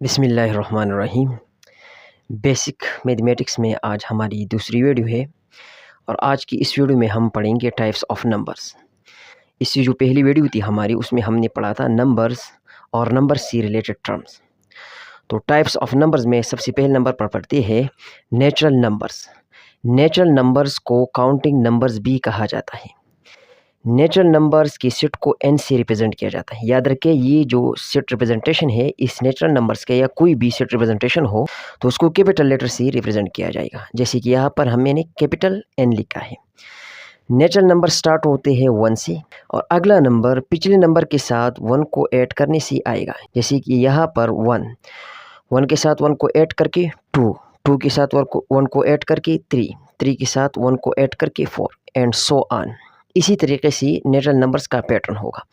बिस्मिल्लाहिर्रहमानिर्रहीम। Basic mathematics में आज हमारी दूसरी वीडियो है और आज की इस वीडियो में हम पढ़ेंगे टाइप्स ऑफ नंबर्स। इससे जो पहली वीडियो थी हमारी उसमें हमने पढ़ा था नंबर्स और नंबर्स से रिलेटेड टर्म्स। तो टाइप्स ऑफ नंबर्स में सबसे पहले नंबर पर पढ़ते हैं नेचुरल नंबर्स। नेचुरल नंबर्स को काउंटिंग नंबर्स भी कहा जाता है। नेचुरल नंबर्स की सेट को एन से रिप्रेजेंट किया जाता है। याद रखें, ये जो सेट रिप्रेजेंटेशन है इस नेचुरल नंबर्स के या कोई भी सेट रिप्रेजेंटेशन हो तो उसको कैपिटल लेटर से रिप्रेजेंट किया जाएगा। जैसे कि यहाँ पर हमने कैपिटल एन लिखा है। नेचुरल नंबर स्टार्ट होते हैं 1 से और अगला नंबर पिछले नंबर के साथ 1 को ऐड करने से आएगा। जैसे कि यहाँ पर 1 के साथ 1 को ऐड करके 2 के साथ 1 को ऐड करके 3 के साथ 1 को ऐड करके 4 एंड सो ऑन। इसी तरीके से नेचुरल नंबर्स का पैटर्न होगा।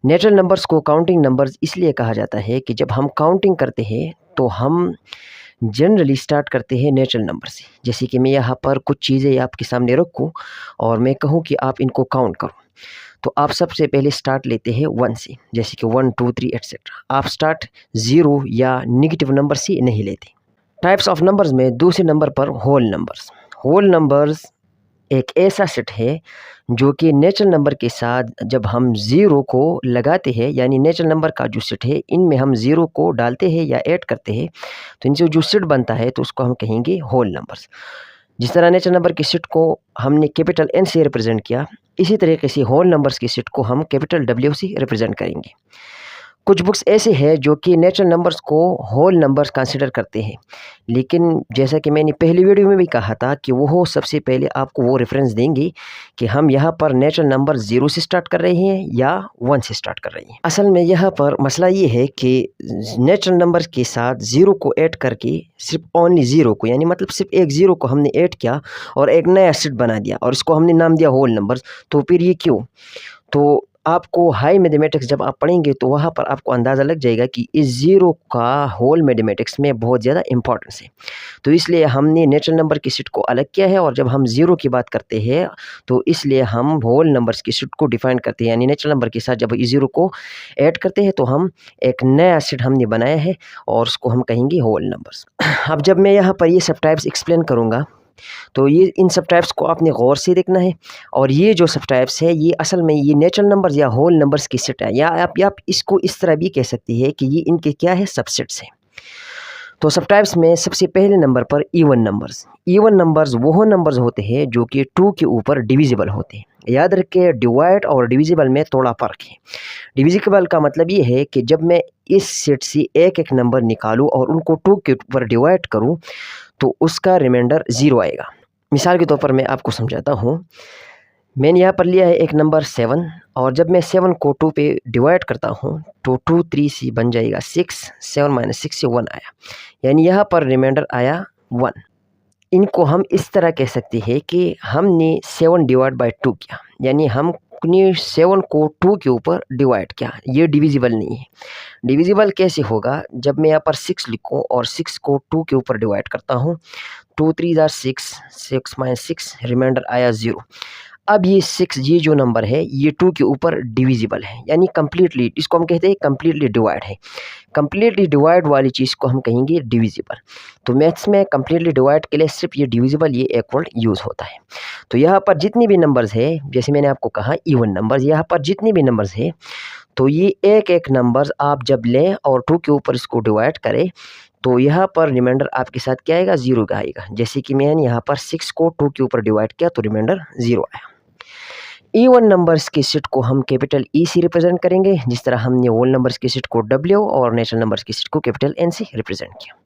नेचुरल नंबर्स को काउंटिंग नंबर्स इसलिए कहा जाता है कि जब हम काउंटिंग करते हैं तो हम जनरली स्टार्ट करते हैं नेचुरल नंबर से। जैसे कि मैं यहाँ पर कुछ चीज़ें आपके सामने रखूँ और मैं कहूँ कि आप इनको काउंट करो, तो आप सबसे पहले स्टार्ट लेते हैं 1 से। जैसे कि 1 2 3 एट्सेट्रा। आप स्टार्ट 0 या नेगेटिव नंबर से नहीं लेते। टाइप्स ऑफ नंबर्स में दूसरे नंबर पर होल नंबर्स। होल नंबर्स एक ऐसा सेट है जो कि नेचुरल नंबर के साथ जब हम 0 को लगाते हैं, यानी नेचुरल नंबर का जो सेट है इनमें हम 0 को डालते हैं या ऐड करते हैं तो इनसे जो सेट बनता है तो उसको हम कहेंगे होल नंबर्स। जिस तरह नेचुरल नंबर के सेट को हमने कैपिटल एन से रिप्रेजेंट किया, इसी तरीके से होल नंबर्स के सेट को हम कैपिटल डब्ल्यू से रिप्रेजेंट करेंगे। कुछ बुक्स ऐसे हैं जो कि नेचुरल नंबर्स को होल नंबर्स कंसिडर करते हैं, लेकिन जैसा कि मैंने पहली वीडियो में भी कहा था कि वो सबसे पहले आपको वो रेफरेंस देंगे कि हम यहाँ पर नेचुरल नंबर 0 से स्टार्ट कर रहे हैं या 1 से स्टार्ट कर रहे हैं। असल में यहाँ पर मसला ये है कि नेचुरल नंबर के साथ 0 को ऐड करके सिर्फ ओनली 0 को, यानी मतलब सिर्फ एक 0 को हमने ऐड किया और एक नया सेट बना दिया और इसको हमने नाम दिया होल नंबर्स। तो फिर ये क्यों? तो आपको हाई मैथमेटिक्स जब आप पढ़ेंगे तो वहाँ पर आपको अंदाज़ा लग जाएगा कि इस 0 का होल मैथमेटिक्स में बहुत ज़्यादा इंपॉर्टेंस है। तो इसलिए हमने नेचुरल नंबर की सेट को अलग किया है और जब हम 0 की बात करते हैं तो इसलिए हम होल नंबर्स की सेट को डिफाइन करते हैं। यानी नेचुरल नंबर के साथ जब इस 0 को ऐड करते हैं तो हम एक नया सेट हमने बनाया है और उसको हम कहेंगे होल नंबर्स। अब जब मैं यहाँ पर ये सब टाइप्स एक्सप्लेन करूँगा तो ये इन सब टाइप्स को आपने गौर से देखना है। और ये जो सब टाइप्स है ये असल में ये नेचुरल नंबर्स या होल नंबर्स की सेट है, या आप इसको इस तरह भी कह सकती है कि ये इनके क्या है, सबसेट्स हैं। तो सब टाइप्स में सबसे पहले नंबर पर इवन नंबर्स। इवन नंबर्स वो नंबर्स होते हैं जो कि 2 के ऊपर डिविजिबल होते हैं। याद रखिए, डिवाइड और डिविजिबल में थोड़ा फ़र्क है। डिविजिबल का मतलब ये है कि जब मैं इस सेट से एक एक नंबर निकालूं और उनको 2 के ऊपर डिवाइड करूं तो उसका रिमाइंडर 0 आएगा। मिसाल के तौर पर मैं आपको समझाता हूँ। मैंने यहाँ पर लिया है एक नंबर 7 और जब मैं 7 को 2 पे डिवाइड करता हूँ तो 2 3 से बन जाएगा 6, 7 माइनस 6 से 1 आया, यानी यहाँ पर रिमाइंडर आया 1। इनको हम इस तरह कह सकते हैं कि हमने 7 डिवाइड बाई 2 किया, यानी हमने 7 को 2 के ऊपर डिवाइड किया। ये डिविजिबल नहीं है। डिविजिबल कैसे होगा? जब मैं यहाँ पर 6 लिखूँ और 6 को 2 के ऊपर डिवाइड करता हूँ, 2 3 जार 6, 6 माइनस 6, रिमाइंडर आया 0। अब ये 6 ये जो नंबर है ये 2 के ऊपर डिविजिबल है, यानी कंप्लीटली, इसको हम कहते हैं कंप्लीटली डिवाइड है। कंप्लीटली डिवाइड वाली चीज़ को हम कहेंगे डिविजिबल। तो मैथ्स में कंप्लीटली डिवाइड के लिए सिर्फ ये डिविजिबल, ये एक वर्ड यूज़ होता है। तो यहाँ पर जितनी भी नंबर्स है, जैसे मैंने आपको कहा इवन नंबर्स, यहाँ पर जितनी भी नंबर्स है तो ये एक एक नंबर्स आप जब लें और 2 के ऊपर इसको डिवाइड करें तो यहाँ पर रिमाइंडर आपके साथ क्या आएगा? 0 का आएगा। जैसे कि मैंने यहाँ पर 6 को 2 के ऊपर डिवाइड किया तो रिमाइंडर 0 आया। इवन नंबर्स के सेट को हम कैपिटल ई से रिप्रेजेंट करेंगे, जिस तरह हमने होल नंबर्स के सेट को डब्ल्यू और नेचुरल नंबर्स के सेट को कैपिटल एन से रिप्रेजेंट किया।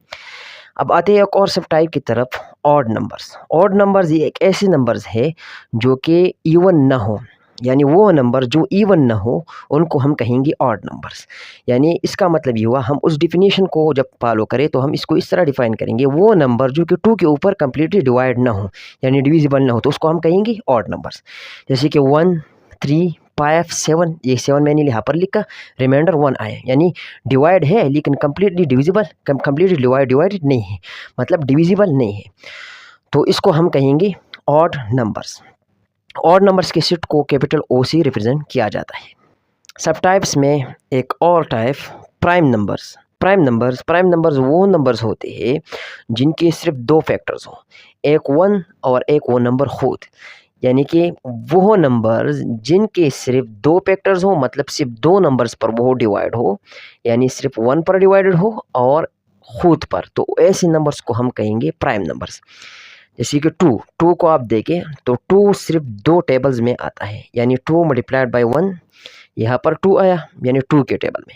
अब आते हैं एक और सब टाइप की तरफ, ऑड नंबर्स। ऑड नंबर्स ये एक ऐसे नंबर्स है जो कि इवन ना हो, यानी वो नंबर जो इवन ना हो उनको हम कहेंगे ऑड नंबर्स। यानी इसका मतलब ये हुआ, हम उस डिफिनीशन को जब फॉलो करें तो हम इसको इस तरह डिफाइन करेंगे, वो नंबर जो कि 2 के ऊपर कंप्लीटली डिवाइड ना हो यानी डिविजिबल ना हो तो उसको हम कहेंगे ऑड नंबर्स। जैसे कि 1 3 5 7, ये 7 मैंने यहाँ पर लिखा, रिमाइंडर 1 आया, यानी डिवाइड है लेकिन कंप्लीटली डिविजिबल, कंप्लीटली डिवाइडेड नहीं है, मतलब डिविजिबल नहीं है, तो इसको हम कहेंगे ऑड नंबर्स। ऑड नंबर्स के सेट को कैपिटल ओ से रिप्रेजेंट किया जाता है। सब टाइप्स में एक और type prime numbers. Prime numbers वो नंबर्स होते हैं जिनके सिर्फ दो फैक्टर्स हों, एक 1 और एक वो नंबर खुद। यानी कि वो नंबर्स जिनके सिर्फ दो फैक्टर्स हो, मतलब सिर्फ दो नंबर्स पर वो डिवाइड हो, यानी सिर्फ 1 पर डिवाइडेड हो और खुद पर, तो ऐसे नंबर्स को हम कहेंगे प्राइम नंबर्स। जैसे कि 2 को आप देखें तो 2 सिर्फ दो टेबल्स में आता है, यानी 2 मल्टीप्लाइड बाई 1, यहाँ पर 2 आया यानी 2 के टेबल में,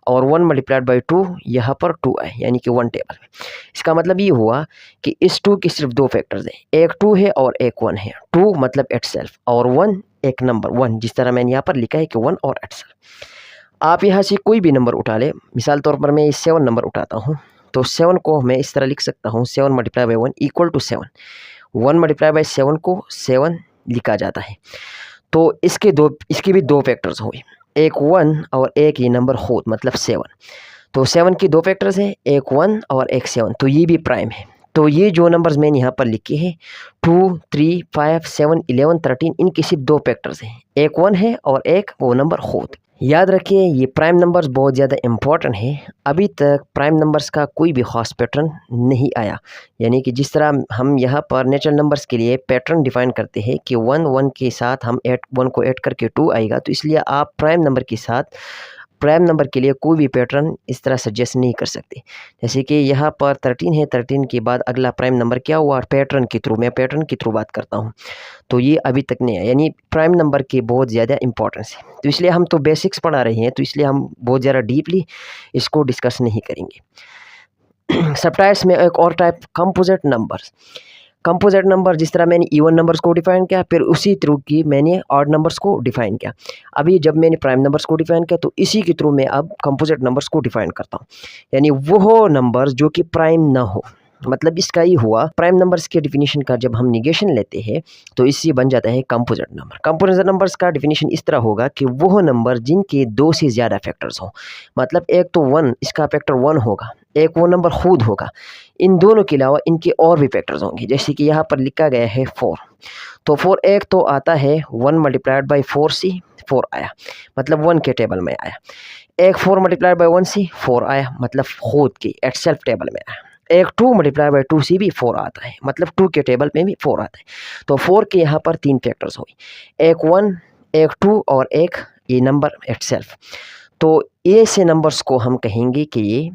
और 1 मल्टीप्लाइड बाई 2 यहाँ पर 2 आए यानी कि 1 टेबल में। इसका मतलब ये हुआ कि इस 2 के सिर्फ दो फैक्टर्स हैं, एक 2 है और एक 1 है। 2 मतलब इटसेल्फ और 1 एक नंबर 1, जिस तरह मैंने यहाँ पर लिखा है कि 1 और इटसेल्फ। आप यहाँ से कोई भी नंबर उठा ले, मिसाल तौर पर मैं 7 नंबर उठाता हूँ, तो 7 को मैं इस तरह लिख सकता हूँ 7 multiply by 1 equal to 7। 1 multiply by 7 को 7 लिखा जाता है। तो इसके भी दो फैक्टर्स हुए, एक 1 और एक ये नंबर खुद मतलब 7। तो 7 की दो फैक्टर्स हैं, एक 1 और एक 7, तो ये भी प्राइम है। तो ये जो नंबर्स मैंने यहाँ पर लिखे हैं 2, 3, 5, 7, 11, 13, इनके सिर्फ दो फैक्टर्स हैं, एक 1 है और एक वो नंबर खुद। याद रखिए ये प्राइम नंबर्स बहुत ज़्यादा इम्पॉर्टेंट है। अभी तक प्राइम नंबर्स का कोई भी ख़ास पैटर्न नहीं आया, यानी कि जिस तरह हम यहाँ पर नेचुरल नंबर्स के लिए पैटर्न डिफाइन करते हैं कि 1 के साथ हम 1 को ऐड करके 2 आएगा, तो इसलिए आप प्राइम नंबर के साथ प्राइम नंबर के लिए कोई भी पैटर्न इस तरह सजेस्ट नहीं कर सकते। जैसे कि यहाँ पर 13 है, 13 के बाद अगला प्राइम नंबर क्या हुआ, पैटर्न के थ्रू, मैं पैटर्न के थ्रू बात करता हूँ, तो ये अभी तक नहीं है। यानी प्राइम नंबर की बहुत ज़्यादा इंपॉर्टेंस है, तो इसलिए हम तो बेसिक्स पढ़ा रहे हैं, तो इसलिए हम बहुत ज़्यादा डीपली इसको डिस्कस नहीं करेंगे। सब टाइप्स में एक और type composite numbers. Composite number जिस तरह मैंने इवन नंबर्स को डिफाइन किया, फिर उसी थ्रू की मैंने ऑड नंबर्स को डिफाइन किया। अभी जब मैंने प्राइम नंबर्स को डिफाइन किया, तो इसी के थ्रू मैं अब कंपोजिट नंबर्स को डिफाइन करता हूँ, यानी वो नंबर्स जो कि प्राइम ना हो। मतलब इसका ही हुआ प्राइम नंबर्स के डिफिनीशन का जब हम निगेशन लेते हैं तो इससे बन जाता है कंपोजिट नंबर। कंपोजिट नंबर्स का डिफिनीशन इस तरह होगा कि वो नंबर जिनके दो से ज़्यादा फैक्टर्स हों, मतलब एक तो 1, इसका फैक्टर 1 होगा, एक वो नंबर खुद होगा, इन दोनों के अलावा इनके और भी फैक्टर्स होंगे। जैसे कि यहाँ पर लिखा गया है 4, तो 4 एक तो आता है 1 मल्टीप्लाइड बाई 4 से 4 आया, मतलब 1 के टेबल में आया। एक 4 मल्टीप्लाइड बाई 1 से 4 आया, मतलब खुद के इटसेल्फ टेबल में आया। एक 2 मल्टीप्लाई बाई 2 से भी 4 आता है, मतलब 2 के टेबल में भी 4 आता है। तो 4 के यहाँ पर 3 फैक्टर्स हुए, एक 1, एक 2 और एक ये नंबर इटसेल्फ। तो ऐसे नंबर्स को हम कहेंगे कि ये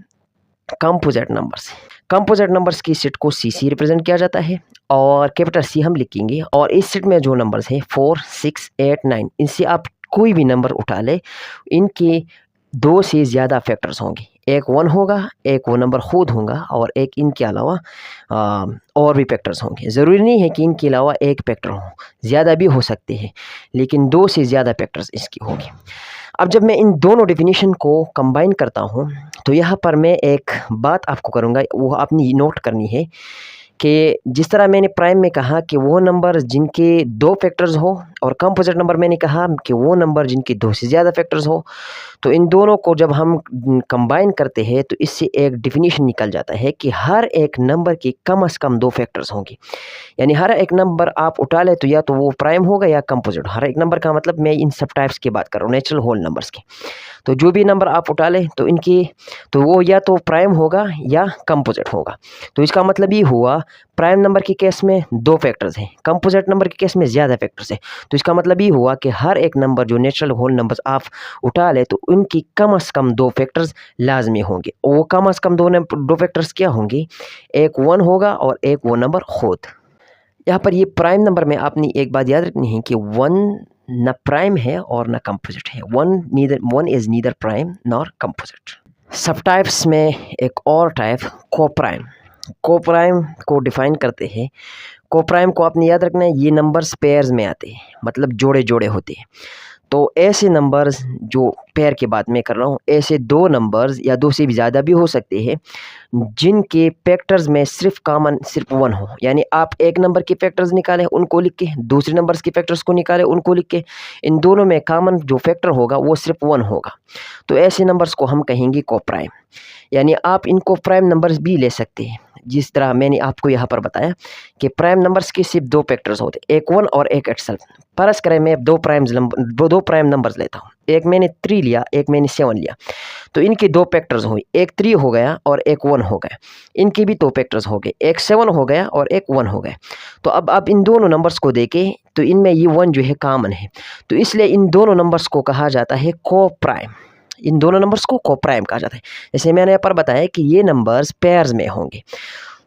कंपोजिट नंबर्स। कंपोजिट नंबर्स की सेट को सी से रिप्रेजेंट किया जाता है और कैपिटल सी हम लिखेंगे, और इस सेट में जो नंबर्स हैं 4, 6, 8, 9, इनसे आप कोई भी नंबर उठा ले, इनके दो से ज़्यादा फैक्टर्स होंगे, एक 1 होगा, एक वो नंबर खुद होगा और एक इनके अलावा और भी फैक्टर्स होंगे। ज़रूरी नहीं है कि इनके अलावा एक फैक्टर हो, ज़्यादा भी हो सकते हैं, लेकिन 2 से ज़्यादा फैक्टर्स इसकी होंगे। अब जब मैं इन दोनों डेफिनेशन को कंबाइन करता हूँ, तो यहाँ पर मैं एक बात आपको करूँगा, वो आपने नोट करनी है कि जिस तरह मैंने प्राइम में कहा कि वो नंबर जिनके दो फैक्टर्स हो, और कंपोजिट नंबर मैंने कहा कि वो नंबर जिनके दो से ज़्यादा फैक्टर्स हो, तो इन दोनों को जब हम कंबाइन करते हैं तो इससे एक डिफिनीशन निकल जाता है कि हर एक नंबर की कम से कम दो फैक्टर्स होंगे। यानी हर एक नंबर आप उठा ले तो या तो वो प्राइम होगा या कंपोजिट। हर एक नंबर का मतलब मैं इन सब टाइप्स की बात कर रहा हूँ, नेचुरल होल नंबर्स की। तो जो भी नंबर आप उठा ले तो इनकी तो वो या तो प्राइम होगा या कंपोजिट होगा। तो इसका मतलब ये हुआ प्राइम नंबर के केस में दो फैक्टर्स हैं, कंपोजिट नंबर के केस में ज़्यादा फैक्टर्स हैं। तो इसका मतलब ये हुआ कि हर एक नंबर जो नेचुरल होल नंबर्स आप उठा ले तो उनकी कम से कम दो फैक्टर्स लाजमी होंगे। वो कम से कम दो फैक्टर्स क्या होंगे, एक 1 होगा और एक वो नंबर खुद। यहाँ पर ये प्राइम नंबर में आपने एक बात याद रखनी है कि 1 न प्राइम है और न कंपोजिट है। 1 is neither prime nor composite. सब टाइप्स में एक और टाइप कोप्राइम। कोप्राइम को डिफाइन करते हैं। कोप्राइम को आपने याद रखना है, ये नंबर्स पेयर्स में आते हैं, मतलब जोड़े जोड़े होते हैं। तो ऐसे नंबर्स जो पेयर की बात मैं कर रहा हूँ, ऐसे दो नंबर्स या दो से भी ज़्यादा भी हो सकते हैं जिनके फैक्टर्स में सिर्फ 1 हो। यानी आप एक नंबर के फैक्टर्स निकालें उनको लिख के, दूसरे नंबर्स के फैक्टर्स को निकालें उनको लिख के, इन दोनों में कॉमन जो फैक्टर होगा वो सिर्फ 1 होगा। तो ऐसे नंबर्स को हम कहेंगे कोप्राइम। यानी आप इनको प्राइम नंबर्स भी ले सकते हैं। जिस तरह मैंने आपको यहाँ पर बताया कि प्राइम नंबर्स के सिर्फ दो फैक्टर्स होते हैं, एक 1 और एक इटसेल्फ। फर्ज करें मैं दो प्राइम नंबर्स लेता हूँ, एक मैंने 3 लिया, एक मैंने 7 लिया, तो इनके दो फैक्टर्स हुए, एक 3 हो गया और एक 1 हो गया। इनके भी दो फैक्टर्स हो गए, एक 7 हो गया और एक 1 हो गया। तो अब आप इन दोनों नंबर्स को देखें तो इनमें ये 1 जो है कॉमन है, तो इसलिए इन दोनों नंबर्स को कहा जाता है को प्राइम। इन दोनों नंबर्स को को प्राइम कहा जाता है। जैसे मैंने यहाँ पर बताया कि ये नंबर्स पेयर्स में होंगे,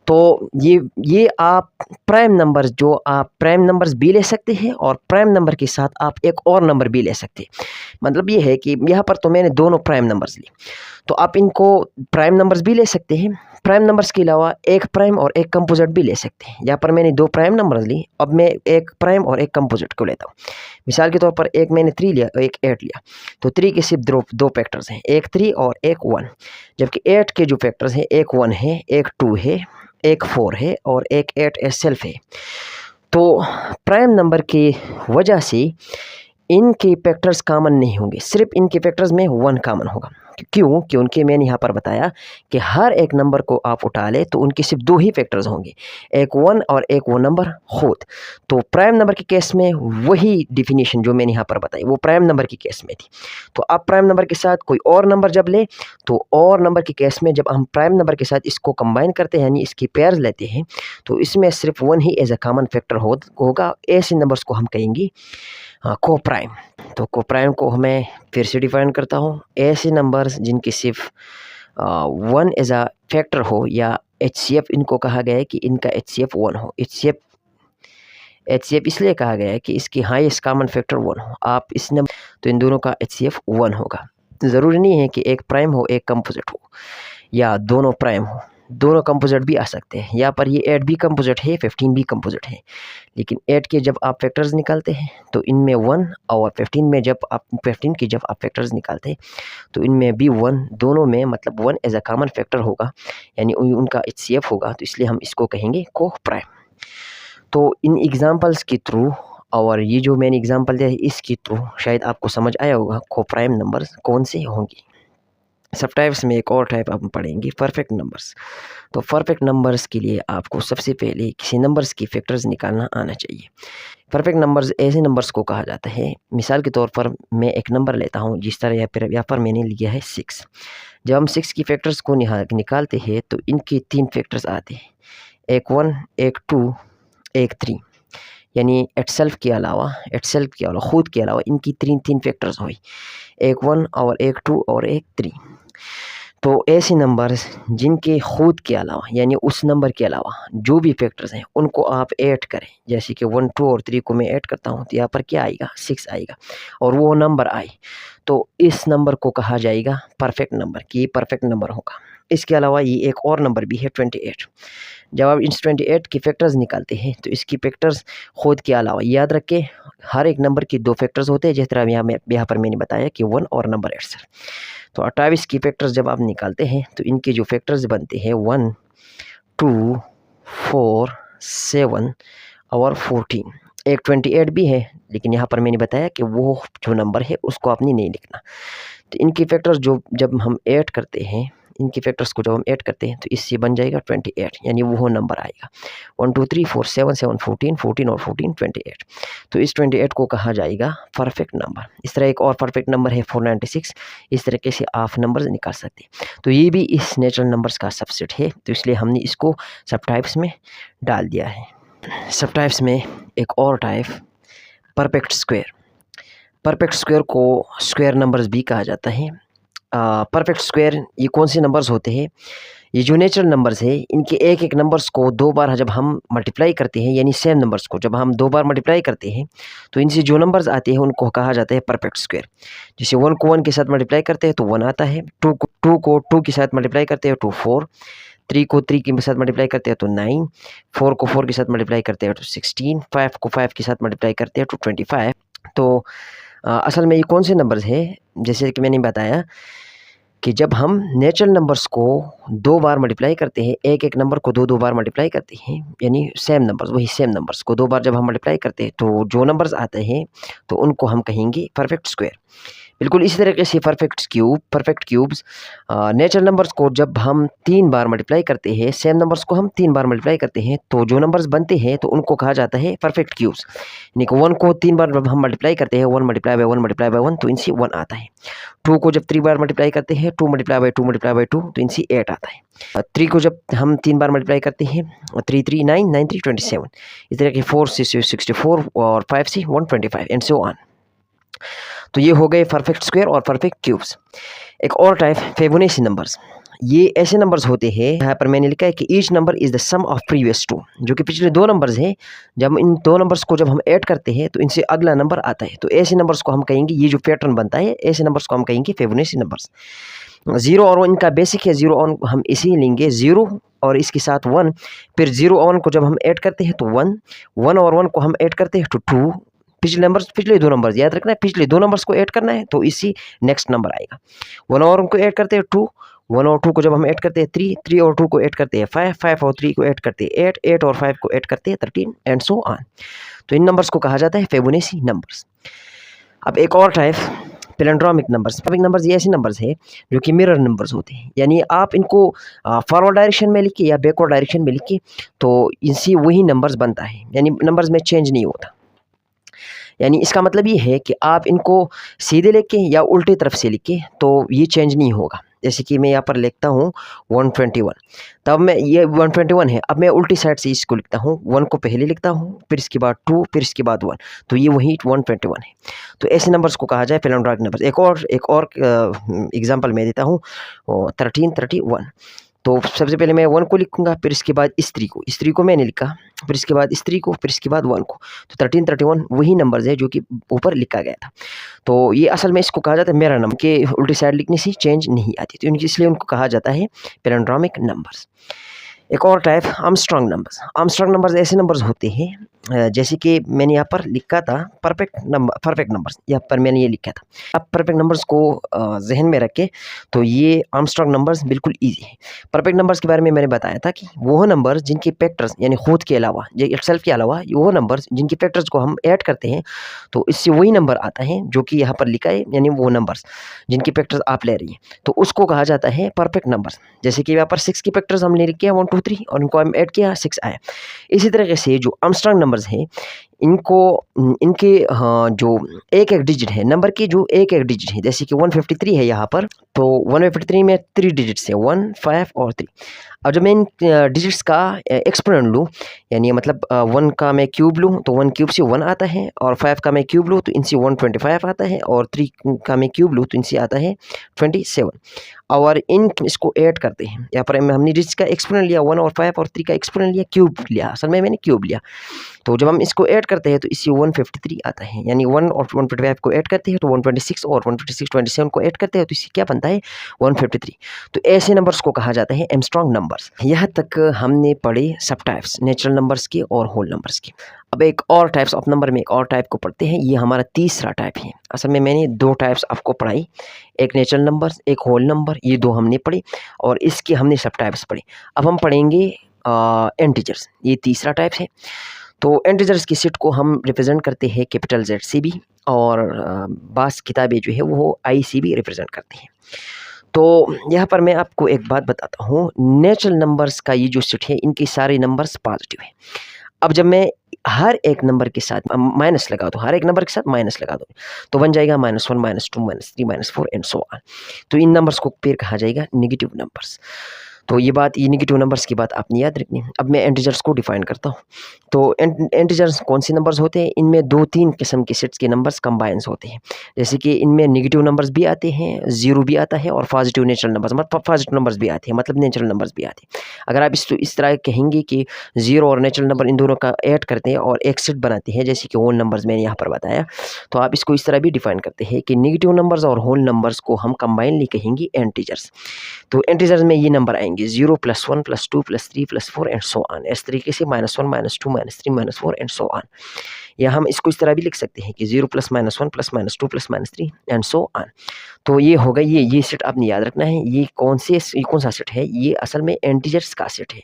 तो ये आप प्राइम नंबर्स, जो आप प्राइम नंबर्स भी ले सकते हैं और प्राइम नंबर के साथ आप एक और नंबर भी ले सकते हैं। मतलब ये है कि यहाँ पर तो मैंने दोनों प्राइम नंबर्स ली, तो आप इनको प्राइम नंबर्स भी ले सकते हैं। प्राइम नंबर्स के अलावा एक प्राइम और एक कंपोजिट भी ले सकते हैं। यहाँ पर मैंने दो प्राइम नंबर्स ली, अब मैं एक प्राइम और एक कंपोजिट को लेता हूँ। मिसाल के तौर पर एक मैंने 3 लिया और एक 8 लिया, तो 3 के सिर्फ दो फैक्टर्स हैं, एक 3 और एक 1, जबकि 8 के जो फैक्टर्स हैं एक 1 है, एक 2 है, एक 4 है और एक 8 सेल्फ है। तो प्राइम नंबर की वजह से इनके फैक्टर्स कॉमन नहीं होंगे, सिर्फ इनके फैक्टर्स में 1 कॉमन होगा। क्यों? क्योंकि मैंने यहाँ पर बताया कि हर एक नंबर को आप उठा ले तो उनके सिर्फ दो ही फैक्टर्स होंगे, एक 1 और एक वो नंबर खुद। तो प्राइम नंबर के केस में वही डिफिनीशन जो मैंने यहाँ पर बताई वो प्राइम नंबर की केस में थी। तो आप प्राइम नंबर के साथ कोई और नंबर जब ले, तो और नंबर के केस में जब हम प्राइम नंबर के साथ इसको कंबाइन करते हैं यानी इसकी पेयर्स लेते हैं, तो इसमें सिर्फ 1 ही एज अ कॉमन फैक्टर होगा। ऐसे नंबर्स को हम कहेंगे को प्राइम। तो को प्राइम को मैं फिर से डिफाइन करता हूँ, ऐसे नंबर्स जिनकी सिर्फ 1 एज अ फैक्टर हो, या HCF इनको कहा गया है कि इनका HCF 1 हो। HCF इसलिए कहा गया है कि इसकी हाईएस्ट कॉमन फैक्टर 1 हो। आप इस नंबर, तो इन दोनों का HCF 1 होगा। ज़रूरी नहीं है कि एक प्राइम हो एक कंपोजिट हो, या दोनों प्राइम हो, दोनों कंपोजिट भी आ सकते हैं। यहाँ पर ये 8 भी कंपोजिट है, 15 भी कंपोजिट है, लेकिन 8 के जब आप फैक्टर्स निकालते हैं तो इनमें 1, और 15 के जब आप फैक्टर्स निकालते हैं तो इनमें भी 1, दोनों में मतलब 1 एज अ कॉमन फैक्टर होगा, यानी उनका HCF होगा। तो इसलिए हम इसको कहेंगे को प्राइम। तो इन एग्जांपल्स के थ्रू, और ये जो मैंने एग्जांपल दिया है इसके थ्रू शायद आपको समझ आया होगा को प्राइम नंबर्स कौन से होंगे। सब टाइप्स में एक और टाइप आप पढ़ेंगे, परफेक्ट नंबर्स। तो परफेक्ट नंबर्स के लिए आपको सबसे पहले किसी नंबर्स की फैक्टर्स निकालना आना चाहिए। परफेक्ट नंबर्स ऐसे नंबर्स को कहा जाता है, मिसाल के तौर पर मैं एक नंबर लेता हूँ, जिस तरह यहाँ पर मैंने लिया है 6। जब हम 6 की फैक्टर्स को निकालते हैं तो इनके 3 फैक्टर्स आते हैं, एक 1, एक 2, एक 3, यानी एटसेल्फ के अलावा खुद के अलावा इनकी 3 फैक्टर्स हुई, एक 1 और एक 2 और एक 3। तो ऐसे नंबर्स जिनके खुद के अलावा यानी उस नंबर के अलावा जो भी फैक्टर्स हैं उनको आप ऐड करें, जैसे कि 1, 2 और 3 को मैं ऐड करता हूँ तो यहाँ पर क्या आएगा, 6 आएगा, और वो नंबर आए तो इस नंबर को कहा जाएगा परफेक्ट नंबर, कि ये परफेक्ट नंबर होगा। इसके अलावा ये एक और नंबर भी है 28। जब आप इस 28 की फैक्टर्स निकालते हैं तो इसकी फैक्टर्स खुद के अलावा, याद रखें हर एक नंबर की 2 फैक्टर्स होते हैं, जिस तरह यहाँ पर मैंने बताया कि 1 और नंबर 8। तो 28 की फैक्टर्स जब आप निकालते हैं तो इनके जो फैक्टर्स बनते हैं 1, 2, 4, 7 और 14। एक 28 भी है, लेकिन यहाँ पर मैंने बताया कि वो जो नंबर है उसको आपने नहीं लिखना। तो इनकी फैक्टर्स जब हम ऐड करते हैं, इनकी फैक्टर्स को जब हम ऐड करते हैं तो इससे बन जाएगा 28, यानी वो नंबर आएगा 1, 2, 3, 4, 7, 7, 14, 14 और 14, 28। तो इस 28 को कहा जाएगा परफेक्ट नंबर। इस तरह एक और परफेक्ट नंबर है 496। इस तरीके से आप नंबर्स निकाल सकते हैं। तो ये भी इस नेचुरल नंबर्स का सबसेट है, तो इसलिए हमने इसको सब टाइप्स में डाल दिया है। सब टाइप्स में एक और type perfect square. Perfect square को स्क्वायर नंबर्स भी कहा जाता है। परफेक्ट स्क्वायर ये कौन से नंबर्स होते हैं, ये जो नेचुरल नंबर्स है इनके एक एक नंबर्स को 2 बार जब हम मल्टीप्लाई करते हैं, यानी सेम नंबर्स को जब हम 2 बार मल्टीप्लाई करते हैं तो इनसे जो नंबर्स आते हैं उनको कहा जाता है परफेक्ट स्क्वायर। जैसे 1 को 1 के साथ मल्टीप्लाई करते हैं तो 1 आता है, 2 को 2 के साथ मल्टीप्लाई करते हैं तो 4, 3 को 3 के साथ मल्टीप्लाई करते हैं तो 9, 4 को 4 के साथ मल्टीप्लाई करते हैं तो 16, 5 को 5 के साथ मल्टीप्लाई करते हैं तो 25। तो असल में ये कौन से नंबर्स हैं, जैसे कि मैंने बताया कि जब हम नेचुरल नंबर्स को 2 बार मल्टीप्लाई करते हैं, एक एक नंबर को 2 बार मल्टीप्लाई करते हैं, यानी सेम नंबर्स, वही सेम नंबर्स को 2 बार जब हम मल्टीप्लाई करते हैं तो जो नंबर्स आते हैं तो उनको हम कहेंगे परफेक्ट स्क्वायर। बिल्कुल इसी तरीके से परफेक्ट क्यूब्स नेचुरल नंबर्स को जब हम 3 बार मल्टीप्लाई करते हैं, सेम नंबर्स को हम 3 बार मल्टीप्लाई करते हैं, तो जो नंबर्स बनते हैं तो उनको कहा जाता है परफेक्ट क्यूब्स। यानी कि 1 को 3 बार जब हम मल्टीप्लाई करते हैं, 1 मल्टीप्लाई बाय 1 मल्टीप्लाई बाय 1 तो इनसे 1 आता है। 2 को जब 3 बार मल्टीप्लाई करते हैं, 2 मल्टीप्लाई बाय 2 मल्टीप्लाई बाय 2 तो इनसे 8 आता है। 3 को जब हम 3 बार मल्टीप्लाई करते हैं, 3 3 9 9 3 27, इस तरह के 4 से 64 और 5 से 125 एंड सो ऑन। तो ये हो गए परफेक्ट स्क्वायर और परफेक्ट क्यूब्स। एक और टाइप फिबोनाची नंबर्स। ये ऐसे नंबर्स होते हैं, यहाँ पर मैंने लिखा है कि each number is the sum of previous two, जो कि पिछले 2 नंबर्स हैं। जब इन 2 नंबर्स को जब हम ऐड करते हैं तो इनसे अगला नंबर आता है। तो ऐसे नंबर्स को हम कहेंगे, ये जो पैटर्न बनता है ऐसे नंबर्स को हम कहेंगे फिबोनाची नंबर्स। 0 और 1 इनका बेसिक है। 0 और हम इसी लेंगे 0 और इसके साथ 1, फिर 0 और 1 को जब हम ऐड करते हैं तो 1, 1 और 1 को हम ऐड करते हैं तो 2। पिछले 2 नंबर्स याद रखना है, पिछले 2 नंबर्स को ऐड करना है तो इसी नेक्स्ट नंबर आएगा। 1 और 1 को ऐड करते हैं 2, 1 और 2 को जब हम ऐड करते हैं 3, 3 और 2 को ऐड करते हैं 5, 5 और 3 को ऐड करते हैं 8, 8 और 5 को ऐड करते हैं 13 एंड सो ऑन। तो इन नंबर्स को कहा जाता है फिबोनाची नंबर्स। अब एक और type palindromic numbers. Palindromic numbers ये ऐसे नंबर्स हैं जो कि मिरर नंबर्स होते हैं, यानी आप इनको फॉरवर्ड डायरेक्शन में लिखिए या बैकवर्ड डायरेक्शन में लिखिए तो इनसे वही नंबर्स बनता है, यानी नंबर्स में चेंज नहीं होता। यानी इसका मतलब ये है कि आप इनको सीधे लिख के या उल्टे तरफ से लिख के तो ये चेंज नहीं होगा। जैसे कि मैं यहाँ पर लिखता हूँ 121, तब मैं ये 121 है, अब मैं उल्टी साइड से इसको लिखता हूँ, 1 को पहले लिखता हूँ, फिर इसके बाद 2, फिर इसके बाद 1, तो ये वही 121 है। तो ऐसे नंबर्स को कहा जाए पैलिंड्रोमिक नंबर्स। एक और एग्जांपल मैं देता हूँ, 1331। तो सबसे पहले मैं 1 को लिखूंगा, फिर इसके बाद स्त्री को मैंने लिखा, फिर इसके बाद स्त्री को, फिर इसके बाद 1 को। तो 1331 वही नंबर्स है जो कि ऊपर लिखा गया था। तो ये असल में इसको कहा जाता है मेरा नंबर के उल्टी साइड लिखने से चेंज नहीं आती, तो इसलिए उनको कहा जाता है पैलिंड्रोमिक नंबर्स। एक और type Armstrong numbers. Armstrong numbers ऐसे नंबर्स होते हैं जैसे कि मैंने यहाँ पर लिखा था परफेक्ट नंबर्स, यहाँ पर मैंने ये लिखा था। अब परफेक्ट नंबर्स को जहन में रख के तो ये आर्मस्ट्रांग नंबर्स बिल्कुल इजी है। परफेक्ट नंबर्स के बारे में मैंने बताया था कि वो नंबर्स जिनके फैक्टर्स यानी खुद के अलावा, इटसेल्फ के अलावा वो नंबर्स जिनके फैक्टर्स को हम ऐड करते हैं तो इससे वही नंबर आता है जो कि यहाँ पर लिखा है, यानी वो नंबर्स जिनके फैक्टर्स आप ले रही हैं तो उसको कहा जाता है परफेक्ट नंबर्स। जैसे कि यहाँ पर 6 के फैक्टर्स हमने लिखे 1 2 3 और इनको हम ऐड किया 6 आया। इसी तरीके से जो आर्मस्ट्रांग नंबर्स हैं इनको इनके जो एक डिजिट है नंबर की, जो एक डिजिट है, जैसे कि 153 है यहाँ पर, तो 153 में 3 डिजिट्स है 1 5 और 3। अब जब मैं इन डिजिट्स का एक्सपोनेंट लूँ, यानी मतलब 1 का मैं क्यूब लूँ तो 1 क्यूब से 1 आता है, और 5 का मैं क्यूब लूँ तो इनसे 125 आता है, और 3 का मैं क्यूब लूँ तो इनसे आता है 27। और इसको ऐड करते हैं, यहाँ पर हमने डिजिट्स का एक्सपोनेंट लिया 1 और 5 और 3 का एक्सपोनेंट लिया, क्यूब लिया, असल में मैंने क्यूब लिया। तो जब हम इसको ऐड करते हैं तो इससे 153 आता है, यानी 1 और 125 को ऐड करते हैं तो 126, और 126 27 को ऐड करते हैं तो इससे क्या बनता है 153। तो ऐसे नंबर्स को कहा जाता है आर्मस्ट्रांग नंबर्स। यहाँ तक हमने पढ़े सब टाइप्स नेचुरल नंबर्स के और होल नंबर्स के। अब एक और टाइप्स ऑफ नंबर में एक और टाइप को पढ़ते हैं, ये हमारा तीसरा टाइप है। असल में मैंने 2 टाइप्स आपको पढ़ाई, एक नेचुरल नंबर एक होल नंबर, ये 2 हमने पढ़े और इसके हमने सब टाइप्स पढ़े। अब हम पढ़ेंगे इंटीजर्स, ये तीसरा टाइप है। तो इंटीजर्स की सेट को हम रिप्रेजेंट करते हैं कैपिटल Z से भी, और बास किताबें जो है वो I से भी रिप्रेजेंट करती हैं। तो यहाँ पर मैं आपको एक बात बताता हूँ, नेचुरल नंबर्स का ये जो सेट है इनके सारे नंबर्स पॉजिटिव है। अब जब मैं हर एक नंबर के साथ माइनस लगा दूँ, हर एक नंबर के साथ माइनस लगा दूँ तो बन जाएगा -1 -2 -3 -4 एंड सो ऑन। तो इन नंबर्स को फिर कहा जाएगा नेगेटिव नंबर्स। तो ये नेगेटिव नंबर्स की बात आपने याद रखनी है। अब मैं इंटीजर्स को डिफाइन करता हूँ। तो इंटीजर्स कौन से नंबर्स होते हैं, इनमें 2-3 किस्म के सेट्स के नंबर्स कंबाइंस होते हैं। जैसे कि इनमें नेगेटिव नंबर्स भी आते हैं, 0 भी आता है, और पॉजिटिव नेचुरल नंबर्स मतलब पॉजिटिव नंबर्स भी आते हैं, मतलब नेचुरल नंबर्स भी आते हैं। अगर आप इस तरह कहेंगे कि 0 और नेचुरल नंबर इन दोनों का ऐड करते हैं और एक सेट बनाते हैं, जैसे कि होल नंबर्स मैंने यहाँ पर बताया, तो आप इसको इस तरह भी डिफाइन करते हैं कि नेगेटिव नंबर्स और होल नंबर्स को हम कंबाइनली कहेंगे इंटीजर्स। तो इंटीजर्स में ये नंबर आएंगे 0 + 1 + 2 + 3 + 4 एंड सो ऑन। इस तरीके से -1 -2 -3 -4 एंड सो ऑन। या हम इसको इस तरह भी लिख सकते हैं कि 0 + -1 + -2 + -3 एंड सो ऑन। तो ये होगा, ये सेट आपने याद रखना है। ये कौन सा सेट है, ये असल में इंटीजर्स का सेट है।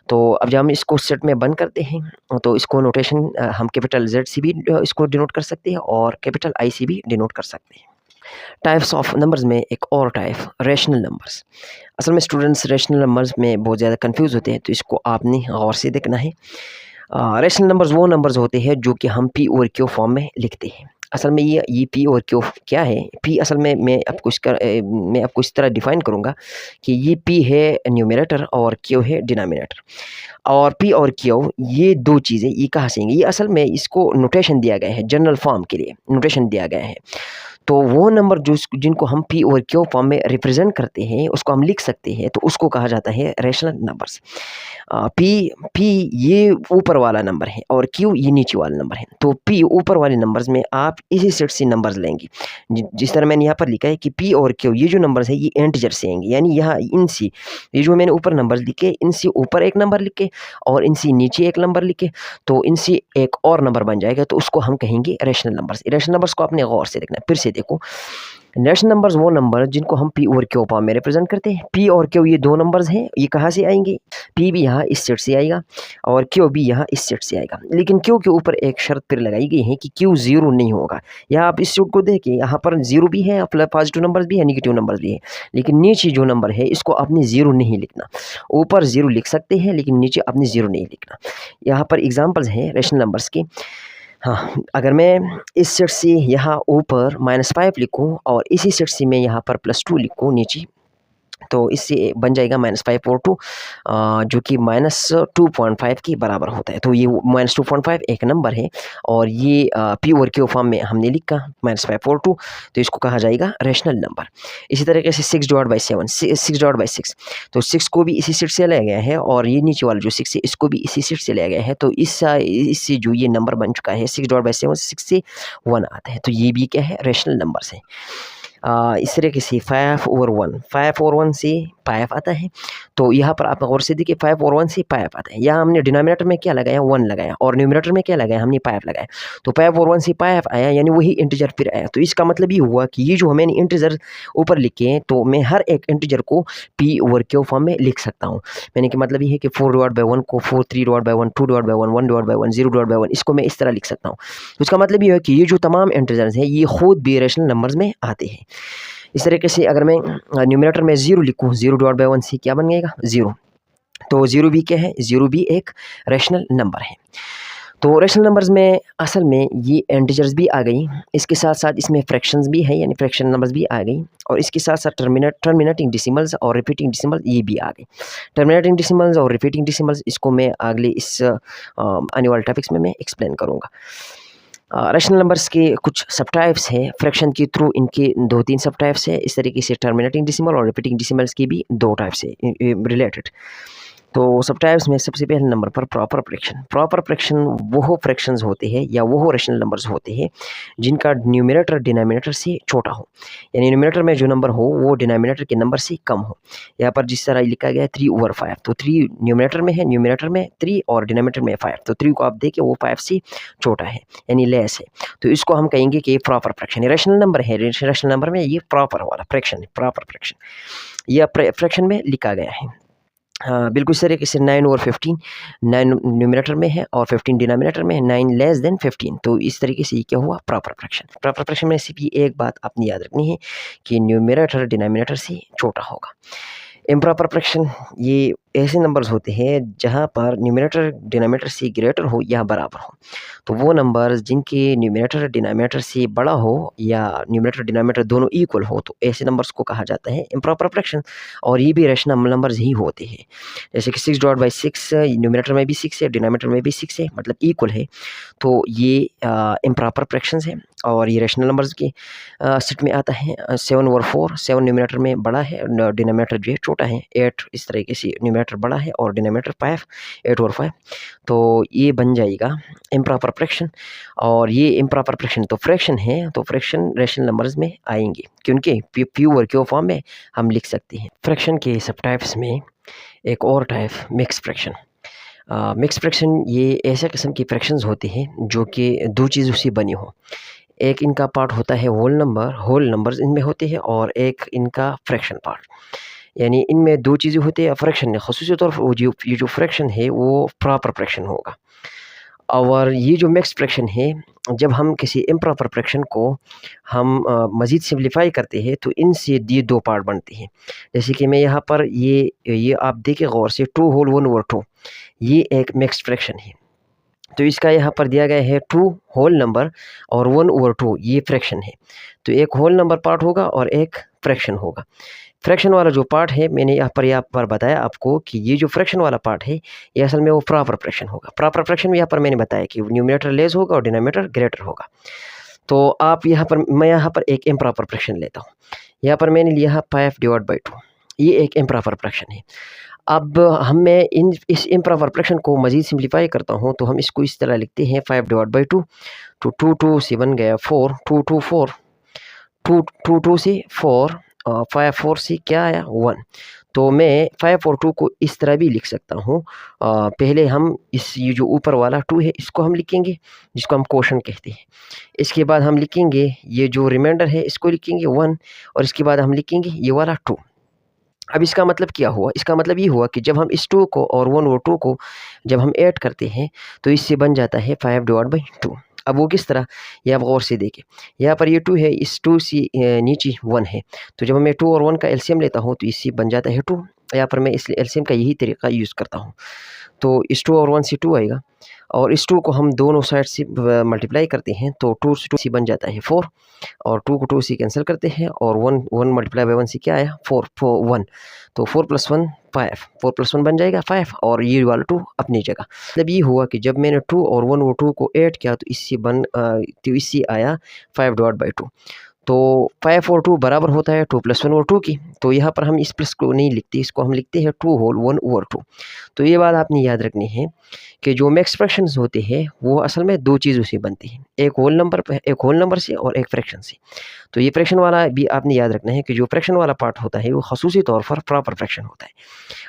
तो अब जब हम इसको सेट में बंद करते हैं तो इसको नोटेशन हम कैपिटल Z से भी इसको डिनोट कर सकते हैं और कैपिटल I से भी डिनोट कर सकते हैं। टाइप्स ऑफ नंबर्स में एक और टाइप रेशनल नंबर्स। असल में स्टूडेंट्स रेशनल नंबर्स में बहुत ज़्यादा कंफ्यूज होते हैं, तो इसको आपने गौर से देखना है। रेशनल नंबर्स वो नंबर्स होते हैं जो कि हम पी और क्यू फॉर्म में लिखते हैं। असल में ये पी और क्यू क्या है? पी असल में मैं आपको इस तरह डिफ़ाइन करूँगा कि ये पी है न्यूमरेटर और क्यू है डिनोमिनेटर। और पी और क्यू ये 2 चीज़ें ये कहाँ से आएँगी? ये असल में इसको नोटेशन दिया गया है, जनरल फॉर्म के लिए नोटेशन दिया गया है। तो वो नंबर जिनको हम पी और क्यू फॉर्म में रिप्रेजेंट करते हैं, उसको हम लिख सकते हैं, तो उसको कहा जाता है रेशनल नंबर्स। पी पी ये ऊपर वाला नंबर है और क्यू ये नीचे वाला नंबर है। तो पी ऊपर वाले नंबर्स में आप इसी सेट से नंबर्स लेंगे। जिस तरह मैंने यहाँ पर लिखा है कि पी और क्यू ये जो नंबर्स है ये इंटीजर से आएंगे, यानी यहाँ इनसे ये जो मैंने ऊपर नंबर्स लिखे, इनसे ऊपर एक नंबर लिखे और इनसे नीचे एक नंबर लिखे, तो इनसे एक और नंबर बन जाएगा, तो उसको हम कहेंगे रेशनल नंबर्स। रेशनल नंबर्स को आपने गौर से देखना है। फिर से देखो, नेशनल नंबर्स वो नंबर जिनको हम पी और क्यू फॉर्म में रिप्रेजेंट करते हैं। पी और क्यू ये 2 नंबर्स हैं, ये कहाँ से आएंगे? पी भी यहाँ इस सेट से आएगा और क्यू भी यहाँ इस सेट से आएगा। लेकिन क्यू के ऊपर एक शर्त फिर लगाई गई है कि क्यू ज़ीरो नहीं होगा। यहाँ आप इस सेट को देखिए, यहाँ पर ज़ीरो भी है, पॉजिटिव नंबर्स भी है, नेगेटिव नंबर्स भी है, लेकिन नीचे जो नंबर है इसको आपने ज़ीरो नहीं लिखना। ऊपर ज़ीरो लिख सकते हैं लेकिन नीचे आपने ज़ीरो नहीं लिखना। यहाँ पर एग्जाम्पल्स हैं रेशनल नंबर्स के। हाँ, अगर मैं इस सेट से यहाँ ऊपर -5 लिखूँ और इसी सेट से मैं यहाँ पर +2 लिखूँ नीचे, तो इससे बन जाएगा -5 और 2, जो कि -2.5 के बराबर होता है। तो ये -2.5 एक नंबर है और ये पी और क्यू फॉर्म में हमने लिखा -5 और 2, तो इसको कहा जाएगा रेशनल नंबर। इसी तरीके से 6/7 6/6, तो 6 को भी इसी सेट से लिया गया है और ये नीचे वाला जो 6 है इसको भी इसी सेट से लिया गया है। तो इससे जो ये नंबर बन चुका है 6/7, 6 से 1 आता है, तो ये भी क्या है? रेशनल नंबर्स है। इस तरीके से 5 और 1 से 5 आता है। तो यहाँ पर आप गौर से देखिए, 5 और 1 से 5 आता है। यहाँ हमने डिनोमिनेटर में क्या लगाया? 1 लगाया और न्यूमरेटर में क्या लगाया? हमने 5 लगाया। तो 5 और 1 से 5 आया, यानी वही इंटीजर फिर आया। तो इसका मतलब ये हुआ कि ये जो मैंने इंटीजर ऊपर लिखे हैं, तो मैं हर एक इंटीजर को पी और क्यू फॉर्म में लिख सकता हूँ। मैंने कि मतलब ये है कि 4/1 को 4, 3/1, 2/1, 1/1, 0/1, इसको मैं इस तरह लिख सकता हूँ। तो इसका मतलब ये है कि ये जो तमाम इंटीजर्स हैं ये खुद भी रेशनल नंबर्स में आते हैं। इस तरीके से अगर मैं न्यूमरेटर में 0 लिखूँ, 0/1 से क्या बन जाएगा? 0। तो 0 भी क्या है? 0 भी एक रेशनल नंबर है। तो रेशनल नंबर्स में असल में ये इंटीजर्स भी आ गई, इसके साथ-साथ इसमें फ्रैक्शंस भी है, यानी फ्रैक्शन नंबर्स भी आ गई, और इसके साथ-साथ टर्मिनेटिंग डेसिमल्स और रिपीटिंग डेसिमल ये भी आ गई। टर्मिनेटिंग डेसिमल्स और रिपीटिंग डेसिमल्स इसको मैं अगले इस आने वाले टॉपिक्स में मैं एक्सप्लेन करूँगा। रेशनल नंबर्स के कुछ सब टाइप्स हैं, फ्रैक्शन के थ्रू इनके 2-3 सब टाइप्स हैं। इस तरीके से टर्मिनेटिंग डेसिमल और रिपीटिंग डेसिमल्स की भी 2 टाइप्स हैं रिलेटेड। तो सब टाइप्स में सबसे पहले नंबर पर प्रॉपर फ्रैक्शन वो फ्रैक्शंस होते हैं या वो रेशनल नंबर्स होते हैं जिनका न्यूमरेटर डिनोमिनेटर से छोटा हो, यानी न्यूमरेटर में जो नंबर हो वो डिनोमिनेटर के नंबर से कम हो। यहाँ पर जिस तरह लिखा गया है 3/5, तो 3 न्यूमरेटर में है, न्यूमरेटर में 3 और डिनोमिनेटर में 5, तो 3 को आप देखिए वो 5 से छोटा है, यानी लेस है। तो इसको हम कहेंगे कि प्रॉपर फ्रैक्शन है। रेशनल नंबर है, रेशनल नंबर में ये प्रॉपर वाला फ्रैक्शन है, प्रॉपर फ्रैक्शन यह फ्रैक्शन में लिखा गया है। हाँ, बिल्कुल इस तरीके से 9 और 15, 9 न्यूमरेटर में है और 15 डिनोमिनेटर में है, 9 लेस देन 15, तो इस तरीके से ये क्या हुआ? Proper fraction. प्रॉपर फ्रैक्शन में सिर्फ ये एक बात आपने याद रखनी है कि न्यूमरेटर डिनोमिनेटर से छोटा होगा। इम्प्रॉपर फ्रैक्शन ये ऐसे नंबर्स होते हैं जहाँ पर न्यूमरेटर डिनोमिनेटर से ग्रेटर हो या बराबर हो। तो वो नंबर्स जिनके न्यूमरेटर डिनोमिनेटर से बड़ा हो या न्यूमरेटर डिनोमिनेटर दोनों इक्वल हो, तो ऐसे नंबर्स को कहा जाता है इम्प्रॉपर फ्रैक्शन, और ये भी रेशनल नंबर्स ही होते हैं। जैसे कि 6/6 न्यूमरेटर में भी 6 है, डिनोमिनेटर में भी 6 है, मतलब इक्वल है, तो ये इम्प्रॉपर फ्रैक्शंस है और ये रेशनल नंबर्स के सेट में आता है। 7 और 4, 7 न्यूमरेटर में बड़ा है, डिनोमिनेटर जो है छोटा है। 8 इस तरीके से न्यूमरेटर बड़ा है और डिनोमिनेटर 5, 8 और 5, तो ये बन जाएगा इम्प्रॉपर फ्रैक्शन। और ये इम्प्रॉपर फ्रैक्शन तो फ्रैक्शन है, तो फ्रैक्शन रेशनल नंबर्स में आएंगे क्योंकि पी और क्यू फॉर्म में हम लिख सकते हैं। फ्रैक्शन के सब टाइप्स में एक और type mix fraction. Mix fraction ये ऐसे किस्म की फ्रैक्शंस होती हैं जो कि 2 चीज़ों से बनी हो। एक इनका पार्ट होता है होल नंबर्स इनमें होते हैं, और एक इनका फ्रैक्शन पार्ट, यानी इनमें 2 चीज़ें होती हैं। फ्रैक्शन है ख़ुसूसी तौर पर ये जो फ्रैक्शन है वो प्रॉपर फ्रैक्शन होगा, और ये जो मिक्स फ्रैक्शन है जब हम किसी इम्प्रॉपर फ्रैक्शन को हम मज़ीद सिम्प्लीफाई करते हैं तो इनसे ये दो पार्ट बनते हैं। जैसे कि मैं यहाँ पर ये आप देखिए गौर से 2 होल 1/2 ये एक मिक्स्ड फ्रैक्शन है। तो इसका यहाँ पर दिया गया है 2 होल नंबर और 1/2 ये फ्रैक्शन है। तो एक होल नंबर पार्ट होगा और एक फ्रैक्शन होगा। फ्रैक्शन वाला जो पार्ट है मैंने यहाँ पर बताया आपको कि ये जो फ्रैक्शन वाला पार्ट है ये असल में वो प्रॉपर फ्रैक्शन होगा। प्रॉपर फ्रैक्शन में यहाँ पर मैंने बताया कि न्यूमरेटर लेस होगा और डिनोमिनेटर ग्रेटर होगा। तो आप मैं यहाँ पर एक इम्प्रॉपर फ्रैक्शन लेता हूँ। यहाँ पर मैंने लिया है 5/2 ये एक इम्प्रॉपर फ्रैक्शन है। अब इस इम्प्रॉपर फ्रैक्शन को मज़ीद सिम्प्लीफाई करता हूँ तो हम इसको इस तरह लिखते हैं 5/2 तो 2 से बन गया 4 2 2 4 2 2 से 4 5 4 से क्या आया 1। तो मैं 5 और 2 को इस तरह भी लिख सकता हूँ। पहले हम ये जो ऊपर वाला 2 है इसको हम लिखेंगे जिसको हम क्वोशंट कहते हैं। इसके बाद हम लिखेंगे ये जो रिमाइंडर है इसको लिखेंगे 1 और इसके बाद हम लिखेंगे ये वाला 2। अब इसका मतलब क्या हुआ? इसका मतलब ये हुआ कि जब हम इस 2 को और 1 और 2 को जब हम ऐड करते हैं तो इससे बन जाता है 5/2। अब वो किस तरह? ये आप गौर से देखें। यहाँ पर ये 2 है, इस 2 से नीचे 1 है। तो जब मैं 2 और 1 का एलसीएम लेता हूँ तो इससे बन जाता है 2। यहाँ पर मैं इस एलसीएम का यही तरीका यूज़ करता हूँ। तो इस 2 और 1 से 2 आएगा और इस 2 को हम दोनों साइड से मल्टीप्लाई करते हैं तो 2 से 2 से बन जाता है 4 और 2 को 2 से कैंसिल करते हैं और 1 मल्टीप्लाई बाई 1 से क्या आया 4 1। तो 4 + 1 5 4 + 1 बन जाएगा 5 और ये वाला 2 अपनी जगह। मतलब ये हुआ कि जब मैंने 2 और 1 और 2 को ऐड किया तो इससे आया 5/2। तो 5 और 2 बराबर होता है 2 + 1 और 2 की। तो यहाँ पर हम इस प्लस को नहीं लिखते, इसको हम लिखते हैं 2 होल 1/2। तो ये बात आपने याद रखनी है कि जो मिक्स्ड फ्रैक्शंस होते हैं वो असल में 2 चीज़ों से बनते हैं, एक होल नंबर से और एक फ्रैक्शन से। तो ये फ्रैक्शन वाला भी आपने याद रखना है कि जो फ्रैक्शन वाला पार्ट होता है वो ख़ुसूसी तौर पर प्रॉपर फ्रैक्शन होता है।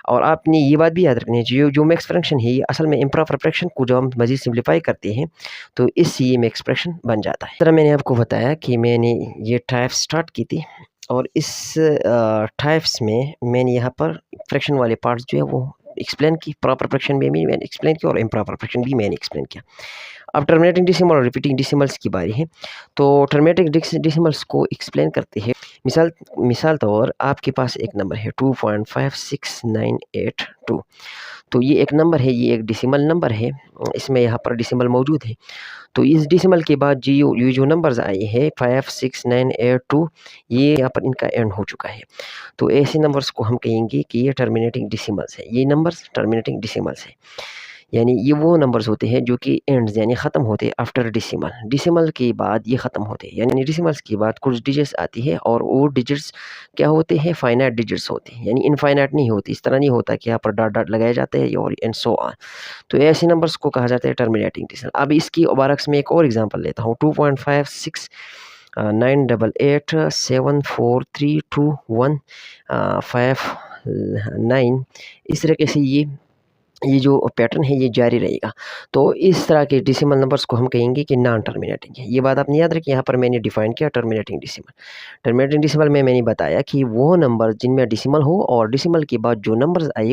और आपने ये बात भी याद रखनी है जो मिक्स्ड फ्रैक्शन है ये असल में इम्प्रॉपर फ्रैक्शन को जब हम मज़ीद सिम्प्लीफाई करते हैं तो इससे ये मिक्स्ड फ्रैक्शन बन जाता है। इस तरह मैंने आपको बताया कि मैंने ये टाइप्स स्टार्ट की थी और इस टाइप्स में मैंने यहाँ पर फ्रैक्शन वाले पार्ट्स जो है वो एक्सप्लेन की। प्रॉपर फ्रैक्शन में भी मैंने एक्सप्लेन किया और इम्प्रॉपर फ्रैक्शन भी मैंने एक्सप्लेन किया। अब टर्मिनेटिंग डेसिमल और रिपीटिंग डेसिमल्स की बारी है। तो टर्मिनेटिंग डेसिमल्स को एक्सप्लेन करते हैं। मिसाल तौर आपके पास एक नंबर है 2.56982। तो ये एक नंबर है, ये एक डेसिमल नंबर है, इसमें यहाँ पर डेसिमल मौजूद है। तो इस डेसिमल के बाद ये जो नंबर्स आए हैं 56982 ये यहाँ पर इनका एंड हो चुका है। तो ऐसे नंबर्स को हम कहेंगे कि ये टर्मिनेटिंग डेसिमल्स है। ये नंबर्स टर्मिनेटिंग डेसिमल्स है, यानी ये वो नंबर्स होते हैं जो कि एंड्स यानी ख़त्म होते हैं आफ्टर डेसिमल। डेसिमल के बाद ये ख़त्म होते हैं, यानी डेसिमल्स के बाद कुछ डिजिट्स आती है और वो डिजिट्स क्या होते हैं? फाइनाइट डिजिट्स होते हैं, यानी इनफाइनाइट नहीं होती। इस तरह नहीं होता कि यहाँ पर डॉट डॉट लगाए जाते हैं और एंड सो ऑन। तो ऐसे नंबर्स को कहा जाता है टर्मिनेटिंग डेसिमल। अब इसकी बरक्स में एक और एग्जांपल लेता हूँ 2.56 988 7432 59। इस तरीके से ये जो पैटर्न है ये जारी रहेगा। तो इस तरह के डेसिमल नंबर्स को हम कहेंगे कि नॉन टर्मिनेटिंग है। ये बात आपने याद रखी। यहाँ पर मैंने डिफाइन किया टर्मिनेटिंग डेसिमल। टर्मिनेटिंग डेसिमल में मैंने बताया कि वो नंबर जिनमें डेसिमल हो और डेसिमल के बाद जो नंबर्स आए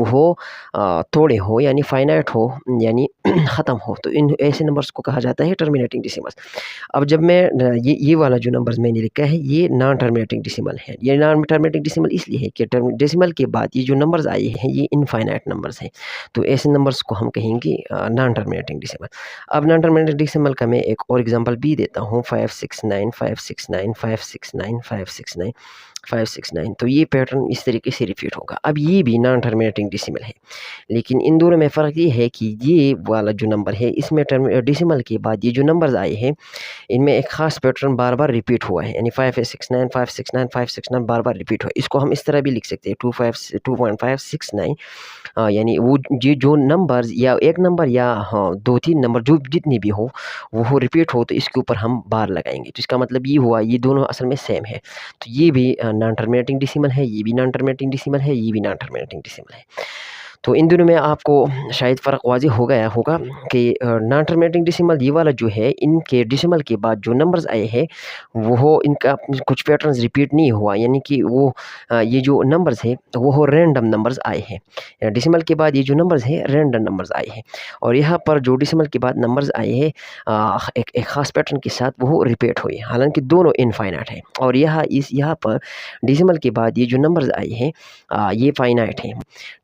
वो थोड़े हो यानी फाइनाइट हो यानी ख़त्म हो, तो इन ऐसे नंबर्स को कहा जाता है टर्मिनेटिंग डेसिमल्स। अब जब मैं ये वाला जो नंबर्स मैंने लिखा है ये नॉन टर्मिनेटिंग डेसिमल है। ये नॉन टर्मिनेटिंग डेसिमल इसलिए है कि डेसिमल के बाद ये जो नंबर्स आए हैं ये इनफाइनाइट नंबर्स हैं। तो ऐसे नंबर्स को हम कहेंगे नॉन टर्मिनेटिंग डेसिमल। अब नॉन टर्मिनेटिंग डेसिमल का मैं एक और एग्जांपल भी देता हूँ 569 569 569 569 569। तो ये पैटर्न इस तरीके से रिपीट होगा। अब ये भी नॉन टर्मिनेटिंग डेसिमल है, लेकिन इन दोनों में फ़र्क ये है कि ये वाला जो नंबर है इसमें डेसिमल के बाद ये जो नंबर्स आए हैं इनमें एक ख़ास पैटर्न बार बार रिपीट हुआ है, यानी 569 569 569 बार बार रिपीट हुआ है। इसको हम इस तरह भी लिख सकते हैं 2.569 यानी वो ये जो नंबर्स या एक नंबर या हाँ 2-3 नंबर जो जितनी भी हो वो रिपीट हो तो इसके ऊपर हम बार लगाएंगे। तो इसका मतलब ये हुआ ये दोनों असल में सेम है। तो ये भी नॉन टर्मिनेटिंग डेसिमल है, ये भी नॉन टर्मिनेटिंग डेसिमल है, ये भी नॉन टर्मिनेटिंग डेसिमल है। तो इन दिनों में आपको शायद फ़र्क वाज़ेह हो गया होगा कि नॉन टर्मिनेटिंग डेसिमल ये वाला जो है, इनके डेसिमल के बाद जो नंबर्स आए हैं वो इनका कुछ पैटर्न्स रिपीट नहीं हुआ, यानी कि वो ये जो नंबर्स है वो रैंडम नंबर्स आए हैं। डेसिमल के बाद ये जो नंबर्स है रैंडम नंबर्स आए हैं, और यहाँ पर जो डेसिमल के बाद नंबर्स आए हैं एक ख़ास पैटर्न के साथ वो रिपीट हुए, हालांकि दोनों इनफाइनाइट है। और यहाँ पर डेसिमल के बाद ये जो नंबर्स आए हैं ये फाइनाइट हैं।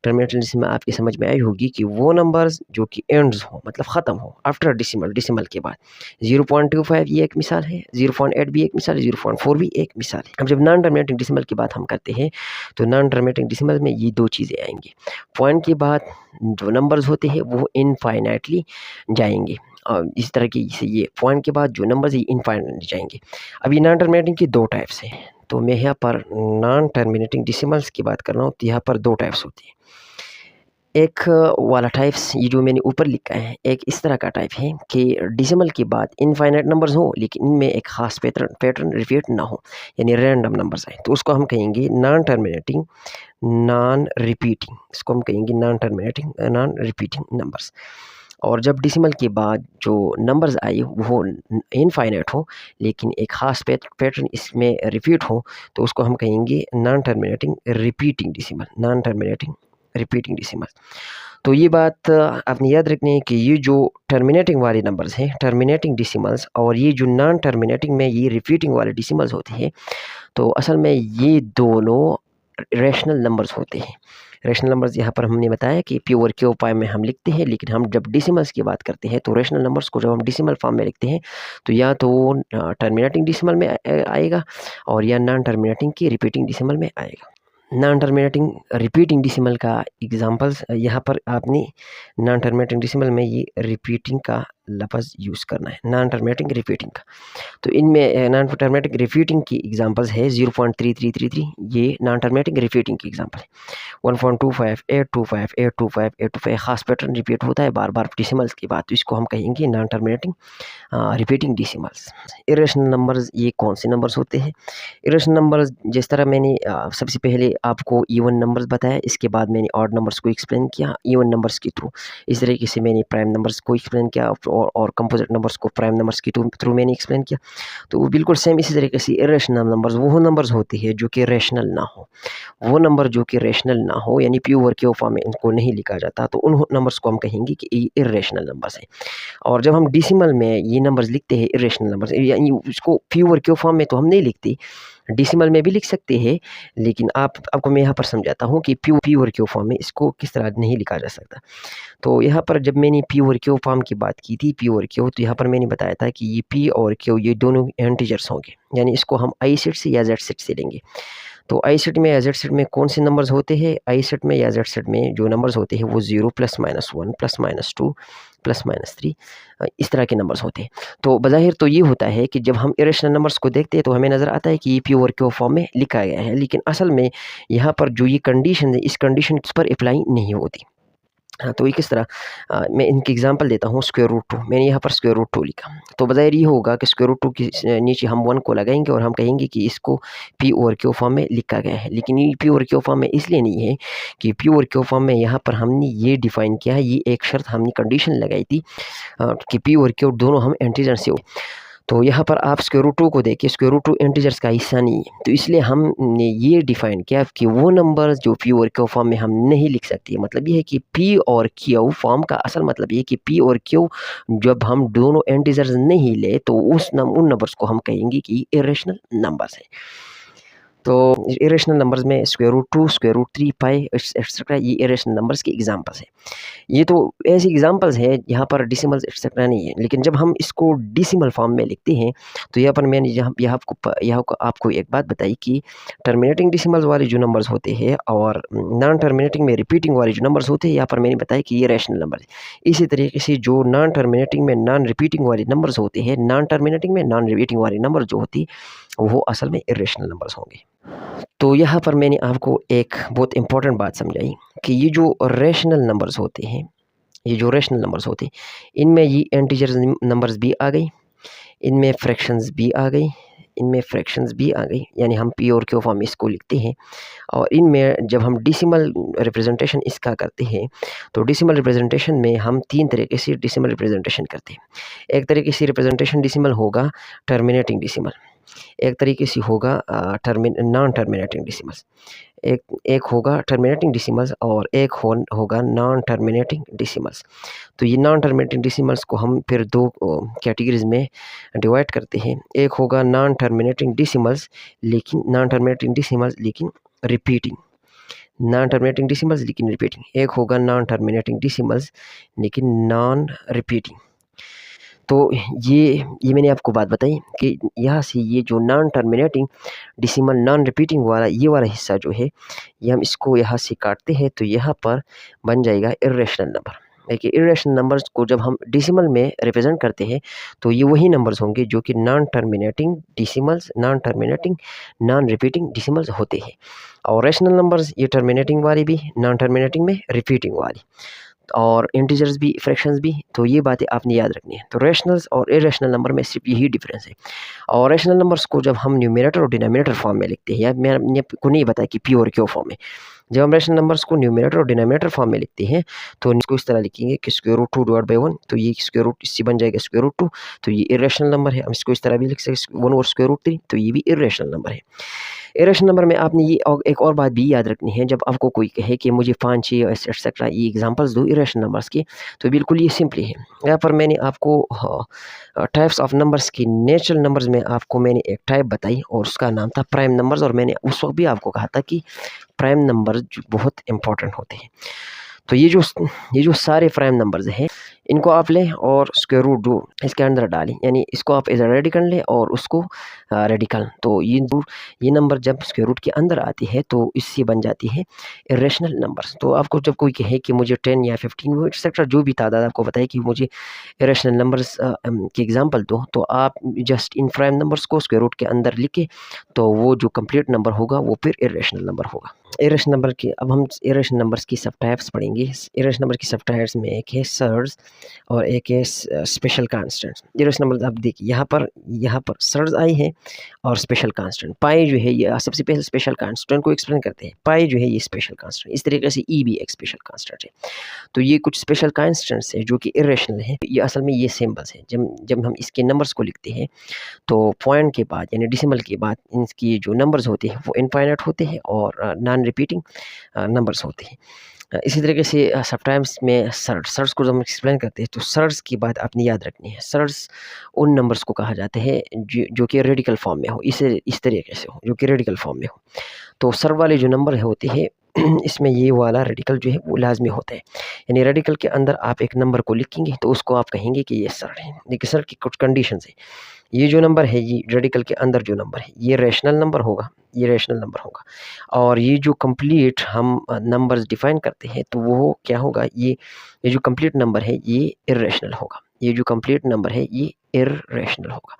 टर्मिनेटिंग डेसिमल आपकी समझ में आई होगी कि वो नंबर्स जो कि एंड्स हो, मतलब ख़त्म हो आफ्टर डेसिमल के बाद। 0.25 ये एक मिसाल है, 0.8 भी एक मिसाल है, 0.4 भी एक मिसाल है। अब जब नॉन टर्मिनेटिंग डेसिमल की बात हम करते हैं तो नॉन टर्मिनेटिंग डेसिमल में ये दो चीज़ें आएंगी। पॉइंट के बाद जो नंबर्स होते हैं वो इनफाइनाइटली जाएंगे, और इस तरह की से ये पॉइंट के बाद जो नंबर्स ये इनफाइनाइटली जाएंगे। अब ये नॉन टर्मिनेटिंग की दो टाइप्स हैं, तो मैं यहाँ पर नॉन टर्मिनेटिंग डेसिमल्स की बात कर रहा हूँ। तो यहाँ पर दो टाइप्स होती है। एक वाला टाइप्स ये जो मैंने ऊपर लिखा है, एक इस तरह का टाइप है कि डेसिमल के बाद इनफाइनाइट नंबर्स हो लेकिन इनमें एक ख़ास पैटर्न रिपीट ना हो, यानी रैंडम नंबर्स आए, तो उसको हम कहेंगे नॉन टर्मिनेटिंग नॉन रिपीटिंग। इसको हम कहेंगे non terminating non repeating numbers. और जब डेसिमल के बाद जो नंबर्स आए वो इनफाइनाइट हो लेकिन एक ख़ास पैटर्न इसमें रिपीट हो, तो उसको हम कहेंगे non terminating repeating decimal, non terminating repeating decimal. तो ये बात आपने याद रखनी है कि ये जो टर्मिनेटिंग वाले नंबर्स हैं टर्मिनेटिंग डेसिमल्स, और ये जो नॉन टर्मिनेटिंग में ये रिपीटिंग वाले डेसिमल्स होते हैं, तो असल में ये दोनों रैशनल नंबर्स होते हैं। रैशनल नंबर्स यहाँ पर हमने बताया कि प्योर क्यू पाई में हम लिखते हैं, लेकिन हम जब डेसिमल्स की बात करते हैं तो रैशनल नंबर्स को जब हम डेसिमल फॉर्म में लिखते हैं तो या तो टर्मिनेटिंग डेसिमल में आएगा और या नॉन टर्मिनेटिंग की रिपीटिंग डेसिमल में आएगा। नॉन टर्मिनेटिंग रिपीटिंग डेसिमल का एग्जांपल्स यहाँ पर आपने नॉन टर्मिनेटिंग डेसिमल में ये रिपीटिंग का लफ्ज़ यूज़ करना है, नॉन टर्मिनेटिंग रिपीटिंग का। तो इनमें नॉन टर्मिनेटिंग रिपीटिंग की एग्जांपल्स है 0.3333, ये नॉन टर्मिनेटिंग रिपीटिंग की एग्जांपल है। 1.25 825 825 825 ख़ास पैटर्न रिपीट होता है बार बार डेसिमल्स की बात, तो इसको हम कहेंगे non terminating repeating decimals. Irrational numbers ये कौन से नंबर्स होते हैं? इरेशनल नंबर्स जिस तरह मैंने सबसे पहले आपको इवन नंबर्स बताया, इसके बाद मैंने ऑड नंबर्स को एक्सप्लेन किया इवन नंबर्स के थ्रू, इस तरीके से मैंने प्राइम नंबर्स को एक्सप्लेन किया और कंपोजिट नंबर्स को प्राइम नंबर्स के थ्रू मैंने एक्सप्लेन किया। तो बिल्कुल सेम इसी तरीके से इरेशनल नंबर्स वो नंबर्स होते हैं जो कि रैशनल ना हो, वो नंबर जो कि रैशनल ना हो, यानी प्योर क्यू फॉर्म में इनको नहीं लिखा जाता, तो उन नंबर्स को हम कहेंगे कि ये इरेशनल नंबर्स हैं। और जब हम डेसिमल में ये नंबर्स लिखते हैं इरेशनल नंबर्स, यानी इसको प्योर क्यू फॉर्म में तो हम नहीं लिखते, डेसिमल में भी लिख सकते हैं, लेकिन आपको मैं यहाँ पर समझाता हूँ कि प्योर क्यू फॉर्म में इसको किस तरह नहीं लिखा जा सकता। तो यहाँ पर जब मैंने प्योर क्यू फॉर्म की बात की थी, प्योर क्यू, तो यहाँ पर मैंने बताया था कि ये पी और क्यू ये दोनों इंटीजर्स होंगे, यानी इसको हम आई सेट से या जेड सेट से लेंगे। तो आई सेट में या जेड सेट में कौन से नंबर्स होते हैं? आई सेट में या जेड सेट में जो नंबर्स होते हैं वो 0 +-1 +-2 +-3 इस तरह के नंबर्स होते हैं। तो बज़ाहिर तो ये होता है कि जब हम इरेशनल नंबर्स को देखते हैं तो हमें नज़र आता है कि ये प्योर क्यू फॉर्म में लिखा गया है, लेकिन असल में यहाँ पर जो ये कंडीशन है इस कंडीशन पर अप्लाई नहीं होती। हाँ, तो ये किस तरह मैं इनकी एग्जांपल देता हूँ। √2 मैंने यहाँ पर √2 लिखा, तो बज़ाहिर ये होगा कि √2 के नीचे हम 1 को लगाएंगे और हम कहेंगे कि इसको पी और क्यू फॉर्म में लिखा गया है, लेकिन ये प्योर क्यू फॉर्म में इसलिए नहीं है कि प्योर क्यू फॉर्म में यहाँ पर हमने ये डिफ़ाइन किया है, ये एक शर्त हमने कंडीशन लगाई थी कि पी और क्यू दोनों हम इंटीजर से हो। तो यहाँ पर आप √2 को देखिए, √2 इंटीजर्स का हिस्सा नहीं है, तो इसलिए हमने ये डिफ़ाइन किया कि वो नंबर जो पी और क्यू फॉर्म में हम नहीं लिख सकते। मतलब ये है कि पी और क्यू फॉर्म का असल मतलब ये है कि पी और क्यू जब हम दोनों इंटीजर्स नहीं ले तो उन नंबर्स को हम कहेंगे कि इरेशनल नंबर्स हैं। तो इरेशनल नंबर्स में √2 √3 पाई एक्सेट्रा ये इरेशनल नंबर्स के एग्जांपल्स हैं। ये तो ऐसे एग्जांपल्स हैं, यहाँ पर डेसिमल्स एक्सेट्रा नहीं है, लेकिन जब हम इसको डेसिमल फॉर्म में लिखते हैं तो यहाँ पर मैंने यहाँ आपको एक बात बताई कि टर्मिनेटिंग डेसिमल्स वाले जो नंबर्स होते हैं और नॉन टर्मिनेटिंग में रिपीटिंग वाले जो नंबर्स होते हैं, यहाँ पर मैंने बताया कि ये रैशनल नंबर है। इसी तरीके से जो नॉन टर्मिनेटिंग में नॉन रिपीटिंग वाले नंबर्स होते हैं, नॉन टर्मिनेटिंग में नॉन रिपीटिंग वाले नंबर जो होती है वो असल में इरेशनल नंबर्स होंगे। तो यहाँ पर मैंने आपको एक बहुत इम्पोर्टेंट बात समझाई कि ये जो रैशनल नंबर्स होते हैं, ये जो रैशनल नंबर्स होते हैं, इनमें ये इंटीजर नंबर्स भी आ गई, इनमें फ्रैक्शंस भी आ गई, इनमें फ्रैक्शंस भी आ गई, यानी हम पी और क्यू फॉर्म में इसको लिखते हैं। और इनमें जब हम डेसिमल रिप्रेजेंटेशन इसका करते हैं तो डेसिमल रिप्रेजेंटेशन में हम 3 तरीके से डेसिमल रिप्रेजेंटेशन करते हैं। एक तरीके से रिप्रेजेंटेशन डेसिमल होगा टर्मिनेटिंग डेसिमल, एक तरीके से होगा नॉन टर्मिनेटिंग डेसिमल्स, एक होगा टर्मिनेटिंग डेसिमल्स और एक होगा नॉन टर्मिनेटिंग डेसिमल्स। तो ये नॉन टर्मिनेटिंग डेसिमल्स को हम फिर 2 कैटेगरीज में डिवाइड करते हैं। एक होगा नॉन टर्मिनेटिंग डेसिमल्स लेकिन रिपीटिंग, नॉन टर्मिनेटिंग डेसिमल्स लेकिन रिपीटिंग। एक होगा नॉन टर्मिनेटिंग डेसिमल्स लेकिन नॉन रिपीटिंग। तो ये मैंने आपको बात बताई कि यहाँ से ये जो non terminating decimal non repeating वाला ये वाला हिस्सा जो है, ये हम इसको यहाँ से काटते हैं तो यहाँ पर बन जाएगा इर्रेशनल नंबर। देखिए इर्रेशनल नंबर्स को जब हम डेसिमल में रिप्रेजेंट करते हैं तो ये वही नंबर्स होंगे जो कि non terminating decimals, non terminating non repeating decimals होते हैं। और रेशनल नंबर्स ये टर्मिनेटिंग वाली भी, नॉन टर्मिनेटिंग में रिपीटिंग वाली, और इंटीजर्स भी, फ्रैक्शंस भी। तो ये बातें आपने याद रखनी है। तो रेशनल्स और इरेशनल नंबर में सिर्फ यही डिफरेंस है। और रेशनल नंबर्स को जब हम न्यूमरेटर और डिनोमिनेटर फॉर्म में लिखते हैं, या मैंने आपको नहीं बताया कि पी और क्यू फॉर्म में, जब हम रेशनल नंबर्स को न्यूमरेटर और डिनोमिनेटर फॉर्म में लिखते हैं तो इसको इस तरह लिखेंगे कि √2/1, तो ये √, इससे बन जाएगा √2, तो ये इरेशनल नंबर है। हम इसको इस तरह भी लिख सकते हैं 1/√3, तो ये भी इरेशनल नंबर है। इरेशनल नंबर में आपने ये एक और बात भी याद रखनी है, जब आपको कोई कहे कि मुझे 5, 6 एटसेट्रा ये एग्जांपल्स दो इरेशनल नंबर्स की, तो बिल्कुल ये सिंपली है। यहाँ पर मैंने आपको टाइप्स ऑफ नंबर्स की, नेचुरल नंबर्स में आपको मैंने एक टाइप बताई और उसका नाम था प्राइम नंबर्स, और मैंने उस वक्त भी आपको कहा था कि प्राइम नंबर्स बहुत इंपॉर्टेंट होते हैं। तो ये जो सारे प्राइम नंबर्स हैं इनको आप लें और √2 इसके अंदर डालें, यानी इसको आप एज रेडिकल लें और उसको रेडिकल। तो ये नंबर जब √2 के अंदर आती है तो इससे बन जाती है इरेशनल नंबर्स। तो आपको जब कोई कहे कि मुझे 10 या 15 एक्सेट्रा जो भी तादाद आपको बताए कि मुझे इरेशनल नंबर्स की एग्जांपल दो, तो आप जस्ट इन प्राइम नंबर्स को √2 के अंदर लिखे तो वो जो कंप्लीट नंबर होगा वो फिर इरेशनल नंबर होगा। इरेशनल नंबर की अब हम इरेशनल नंबर्स की सब टाइप्स पढ़ेंगे। इरेशनल नंबर की सब टाइप्स में एक है सर्ज और एक है स्पेशल कांस्टेंट। इरेशनल नंबर आप देखिए यहाँ पर सर्ज आई है और स्पेशल कांस्टेंट। पाई जो है ये सबसे पहले स्पेशल कांस्टेंट को एक्सप्लेन करते हैं। पाई जो है ये स्पेशल कांस्टेंट, इस तरीके से ई भी एक स्पेशल कांस्टेंट है। तो ये कुछ स्पेशल कांस्टेंट्स है जो कि इरेशनल है। ये असल में ये सिंबल्स है। जब हम इसके नंबर्स को लिखते हैं तो पॉइंट के बाद यानी डेसिमल के बाद इनकी जो नंबर्स होते हैं वो इनफाइनाइट होते हैं और नॉन रिपीटिंग नंबर्स होते हैं। इसी तरीके से समटाइम्स में सर्ज को जब हम एक्सप्लेन करते हैं तो सर्ज की बात आपने याद रखनी है। सर्ज उन नंबर्स को कहा जाता है जो कि रेडिकल फॉर्म में हो, इस तरीके से हो जो कि रेडिकल फॉर्म में हो। तो सर्व वाले जो नंबर होते हैं इसमें ये वाला रेडिकल जो है वो लाजमी होता है। यानी रेडिकल के अंदर आप एक नंबर को लिखेंगे तो उसको आप कहेंगे कि ये सर्व है। देखिए सर्व की कुछ कंडीशंस है। ये जो नंबर है, ये रेडिकल के अंदर जो नंबर है ये रेशनल नंबर होगा, ये रेशनल नंबर होगा। और ये जो कंप्लीट हम नंबर्स डिफाइन करते हैं तो वो क्या होगा, ये जो कंप्लीट नंबर है ये इरेशनल होगा। ये जो कंप्लीट नंबर है ये इरेशनल होगा।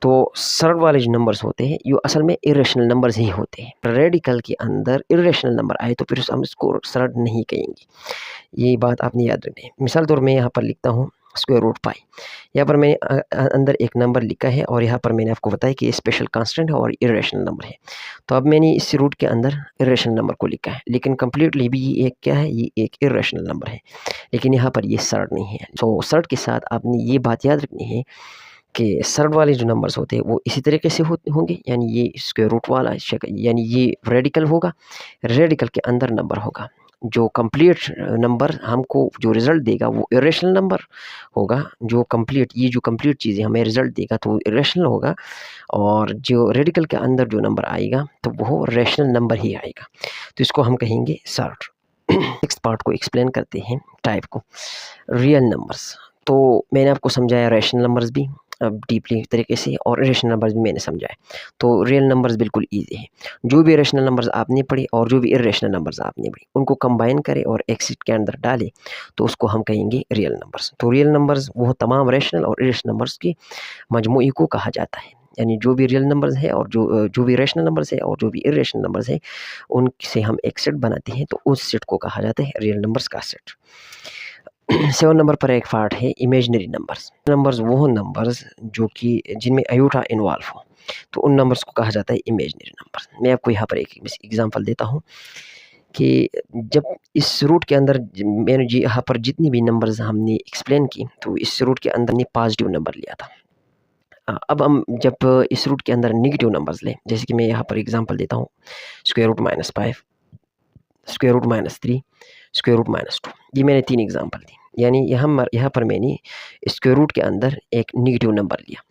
तो सर्व वाले जो नंबर्स होते हैं ये असल में इरेशनल नंबर्स ही होते हैं। रेडिकल के अंदर इरेशनल नंबर आए तो फिर हम इसको सर्व नहीं कहेंगे। ये बात आपने याद रखनी है। मिसाल तौर में यहाँ पर लिखता हूँ √π। यहाँ पर मैंने अंदर एक नंबर लिखा है और यहाँ पर मैंने आपको बताया कि ये स्पेशल कांस्टेंट है और इरेशनल नंबर है। तो अब मैंने इस रूट के अंदर इरेशनल नंबर को लिखा है, लेकिन कंप्लीटली भी ये एक क्या है, ये एक इरेशनल नंबर है, लेकिन यहाँ पर ये सर्व नहीं है। तो सर्व के साथ आपने ये बात याद रखनी है कि सर्व वाले जो नंबर्स होते हैं वो इसी तरीके से होंगे, यानी ये √, वाला यानी ये रेडिकल होगा, रेडिकल के अंदर नंबर होगा। जो कंप्लीट नंबर हमको जो रिज़ल्ट देगा वो इरेशनल नंबर होगा। जो कंप्लीट चीज़ें हमें रिज़ल्ट देगा तो वो इरेशनल होगा, और जो रेडिकल के अंदर जो नंबर आएगा तो वो रेशनल नंबर ही आएगा। तो इसको हम कहेंगे सर्व। नेक्स्ट पार्ट को एक्सप्लेन करते हैं, टाइप को, रियल नंबर्स। तो मैंने आपको समझाया रेशनल नंबर्स भी डीपली तरीके से और इरेशनल नंबर्स भी मैंने समझाए। तो रियल नंबर्स बिल्कुल ईजी है। जो भी रेशनल नंबर्स आपने पढ़े और जो भी इरेशनल नंबर्स आपने पढ़े उनको कंबाइन करें और एक सेट के अंदर डालें तो उसको हम कहेंगे रियल नंबर्स। तो रियल नंबर्स वो तमाम रेशनल और इरेशनल नंबर्स की मजमूई को कहा जाता है। यानी जो भी रियल नंबर्स है और जो भी रेशनल नंबर्स है और जो भी इरेशनल नंबर्स है उनसे हम एक सेट बनाते हैं, तो उस सेट को कहा जाता है रियल नंबर्स का सेट। 7 नंबर पर एक पार्ट है इमेजिनरी नंबर्स। नंबर्स वो नंबर्स जो कि जिनमें आयोटा इन्वॉल्व हो। तो उन नंबर्स को कहा जाता है इमेजिनरी नंबर्स। मैं आपको यहाँ पर एक एग्जांपल देता हूँ कि जब इस रूट के अंदर मैंने जी यहाँ पर जितनी भी नंबर्स हमने एक्सप्लेन की, तो इस रूट के अंदर हमने पॉजिटिव नंबर लिया था। अब हम जब इस रूट के अंदर नेगेटिव नंबर्स लें, जैसे कि मैं यहाँ पर एग्जांपल देता हूँ, square root -5, square root -3, square root -2, ये मैंने 3 एग्जांपल दी। यानी यहाँ पर मैंने स्क्वायर रूट के अंदर एक नेगेटिव नंबर लिया।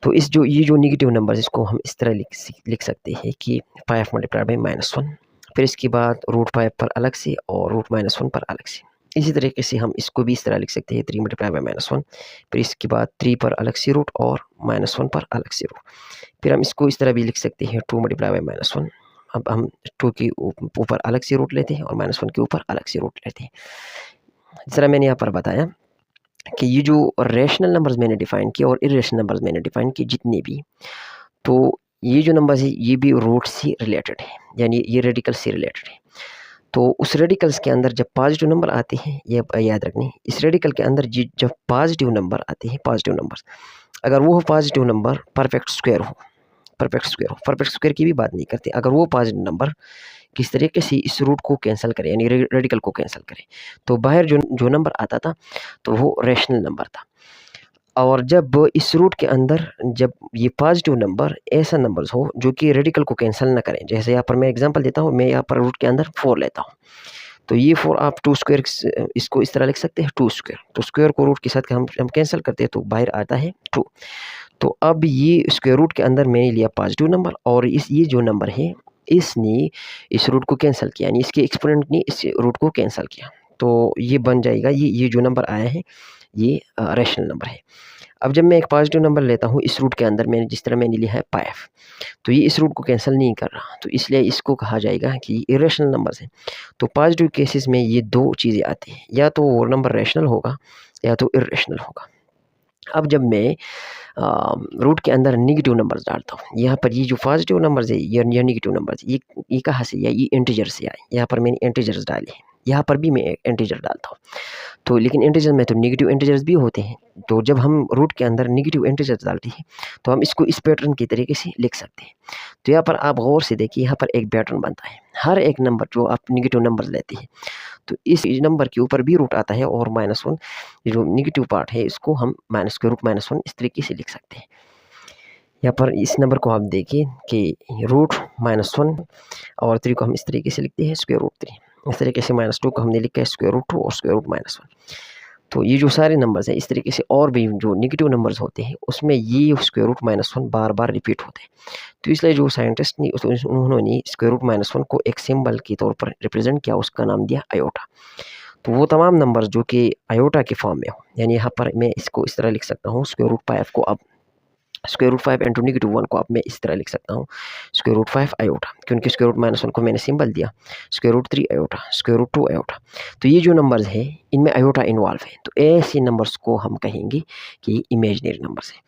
तो ये जो नेगेटिव नंबर है, इसको हम इस तरह लिख सकते हैं कि 5 मल्टीप्लाइड बाई -1, फिर इसके बाद √5 पर अलग से और √-1 पर अलग से। इसी तरीके से हम इसको भी इस तरह लिख सकते हैं, 3 मल्टीप्लाइड बाई -1, फिर इसके बाद 3 पर अलग से रूट और -1 पर अलग से रूट। फिर हम इसको इस तरह भी लिख सकते हैं, 2 मल्टीप्लाइड बाई -1। अब हम 2 के ऊपर अलग से रूट लेते हैं और -1 के ऊपर अलग से रूट लेते हैं। जिस तरह मैंने यहाँ पर बताया कि ये जो रैशनल नंबर्स मैंने डिफ़ाइन किए और इरेशनल नंबर्स मैंने डिफ़ाइन किए जितने भी, तो ये जो नंबर्स है ये भी रूट से रिलेटेड है, यानी ये रेडिकल से रिलेटेड है। तो उस रेडिकल्स के अंदर जब पॉजिटिव नंबर आते हैं, ये याद रखने, इस रेडिकल के अंदर जब पॉजिटिव नंबर आते हैं, पॉजिटिव नंबर्स, अगर वो पॉजिटिव नंबर परफेक्ट स्क्वायर हो, परफेक्ट स्क्वायर की भी बात नहीं करते, अगर वो पॉजिटिव नंबर किस तरीके से इस रूट को कैंसिल करें, यानी रेडिकल को कैंसिल करें, तो बाहर जो नंबर आता था तो वो रैशनल नंबर था। और जब इस रूट के अंदर जब ये पॉजिटिव नंबर ऐसा नंबर्स हो जो कि रेडिकल को कैंसिल ना करें, जैसे यहाँ पर मैं एग्जांपल देता हूँ, मैं यहाँ पर रूट के अंदर 4 लेता हूँ, तो ये 4 आप 2 स्क्वायर इसको इस तरह लिख सकते हैं, 2 स्क्वायर, तो स्क्वायर को रूट के साथ हम कैंसिल करते हैं तो बाहर आता है 2। तो अब ये स्क्वायर रूट के अंदर मैंने लिया पॉजिटिव नंबर और ये जो नंबर है इसने इस रूट को कैंसिल किया, यानी इसके एक्सपोनेंट ने इस रूट को कैंसिल किया, तो ये बन जाएगा, ये जो नंबर आया है ये रैशनल नंबर है। अब जब मैं एक पॉजिटिव नंबर लेता हूँ इस रूट के अंदर, जिस तरह मैंने लिया है 5, तो ये इस रूट को कैंसिल नहीं कर रहा, तो इसलिए इसको कहा जाएगा कि ये इरेशनल नंबर्स हैं। तो पॉजिटिव केसेस में ये 2 चीज़ें आती हैं, या तो वो नंबर रैशनल होगा या तो इरेशनल होगा। अब जब मैं रूट के अंदर नेगेटिव नंबर्स डालता हूँ, यहाँ पर ये जो पॉजिटिव नंबर्स है या नेगेटिव नंबर्स, ये कहाँ से आए, ये इंटीजर से आए। यहाँ पर मैंने इंटीजर्स डाले हैं, यहाँ पर भी मैं इंटीजर डालता हूँ, तो लेकिन इंटीजर में तो नेगेटिव इंटीजर्स भी होते हैं, तो जब हम रूट के अंदर नेगेटिव इंटीजर्स डालते हैं तो हम इसको इस पैटर्न की तरीके से लिख सकते हैं। तो यहाँ पर आप गौर से देखिए, यहाँ पर एक पैटर्न बनता है, हर एक नंबर जो आप नेगेटिव नंबर लेते हैं तो इस नंबर के ऊपर भी रूट आता है और -1, ये जो नेगेटिव पार्ट है इसको हम -1 इस तरीके से लिख सकते हैं। यहाँ पर इस नंबर को आप देखिए कि √-1 और 3 को हम इस तरीके से लिखते हैं √3। इस तरीके से -2 को हमने लिखा है √2 और √-1। तो ये जो सारे नंबर्स हैं इस तरीके से, और भी जो नेगेटिव नंबर्स होते हैं उसमें ये √-1 बार बार रिपीट होते हैं। तो इसलिए जो साइंटिस्ट ने उन्होंने √-1 को एक सिंबल के तौर पर रिप्रेजेंट किया, उसका नाम दिया आयोटा। तो वो तमाम नंबर्स जो कि आयोटा के फॉर्म में हो, यानी यहाँ पर मैं इसको इस तरह लिख सकता हूँ, √5 को अब √5 इंटू -1 को अब मैं इस तरह लिख सकता हूँ, √5 आयोटा, क्योंकि √-1 को मैंने सिंबल दिया, √3 आयोटा, √2 आयोटा। तो ये जो नंबर्स है इनमें आयोटा इन्वॉल्व है, तो ऐसे नंबर्स को हम कहेंगे कि इमेजिनरी नंबर्स है।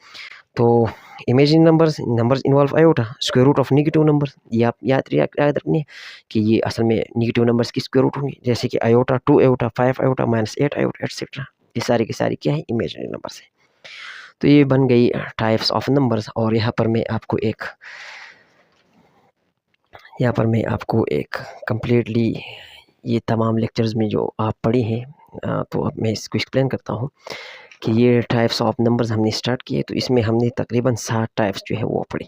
तो imaginary numbers involve iota, square root of negative numbers, ये आप याद रखने कि ये असल में नेगेटिव नंबर्स की स्क्वायर रूट होंगे, जैसे कि iota, 2 iota, 5 iota, -8 iota etcetera. ये सारी की सारी क्या है, इमेजिनरी नंबर्स है। तो ये बन गई टाइप्स ऑफ नंबर्स। और यहाँ पर मैं आपको एक कंप्लीटली ये तमाम लेक्चर्स में जो आप पढ़ी हैं, तो अब मैं इसको एक्सप्लेन करता हूँ कि ये टाइप्स ऑफ नंबर्स हमने स्टार्ट किए, तो इसमें हमने तकरीबन 7 टाइप्स जो है वो पढ़ी,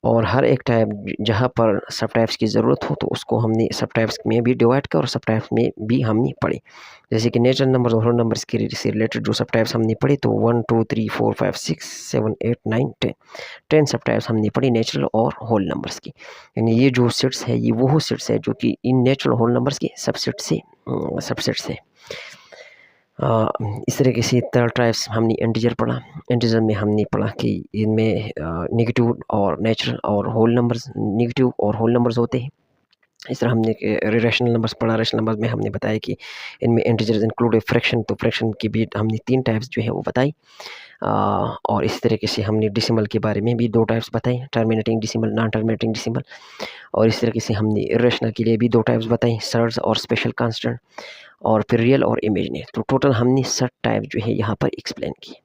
और हर एक टाइप जहाँ पर सब टाइप्स की ज़रूरत हो तो उसको हमने सब टाइप्स में भी डिवाइड किया और सब टाइप्स में भी हमने पढ़ी। जैसे कि नेचुरल नंबर्स और होल नंबर्स के से रिलेटेड जो सब टाइप्स हमने पढ़ी, तो 1 2 3 4 5 6 7 8 9 10 सब टाइप्स हमने पढ़ी नेचुरल और होल नंबर्स की। यानी ये जो सेट्स है ये वो सेट्स है जो कि इन नेचुरल होल नंबर्स के सबसेट्स है। इस तरीके से थर्ड टाइप्स हमने इंटीजर पढ़ा। इंटीजर में हमने पढ़ा कि इनमें नेगेटिव और नेचुरल और होल नंबर्स, नेगेटिव और होल नंबर्स होते हैं। इस तरह हमने रेशनल नंबर्स पढ़ा। रेशनल नंबर्स में हमने बताया कि इनमें इंटीजर्स इंक्लूड है फ्रैक्शन, तो फ्रैक्शन की भी हमने 3 टाइप्स जो है वो बताई। और इस तरीके से हमने डेसिमल के बारे में भी 2 टाइप्स बताई, terminating decimal, non terminating decimal. और इस तरीके से हमने इरेशनल के लिए भी 2 टाइप्स बताई, सर्ज और स्पेशल कांस्टेंट, और फिर रियल और इमेजिनरी। तो टोटल हमने 7 टाइप जो है यहाँ पर एक्सप्लेन की।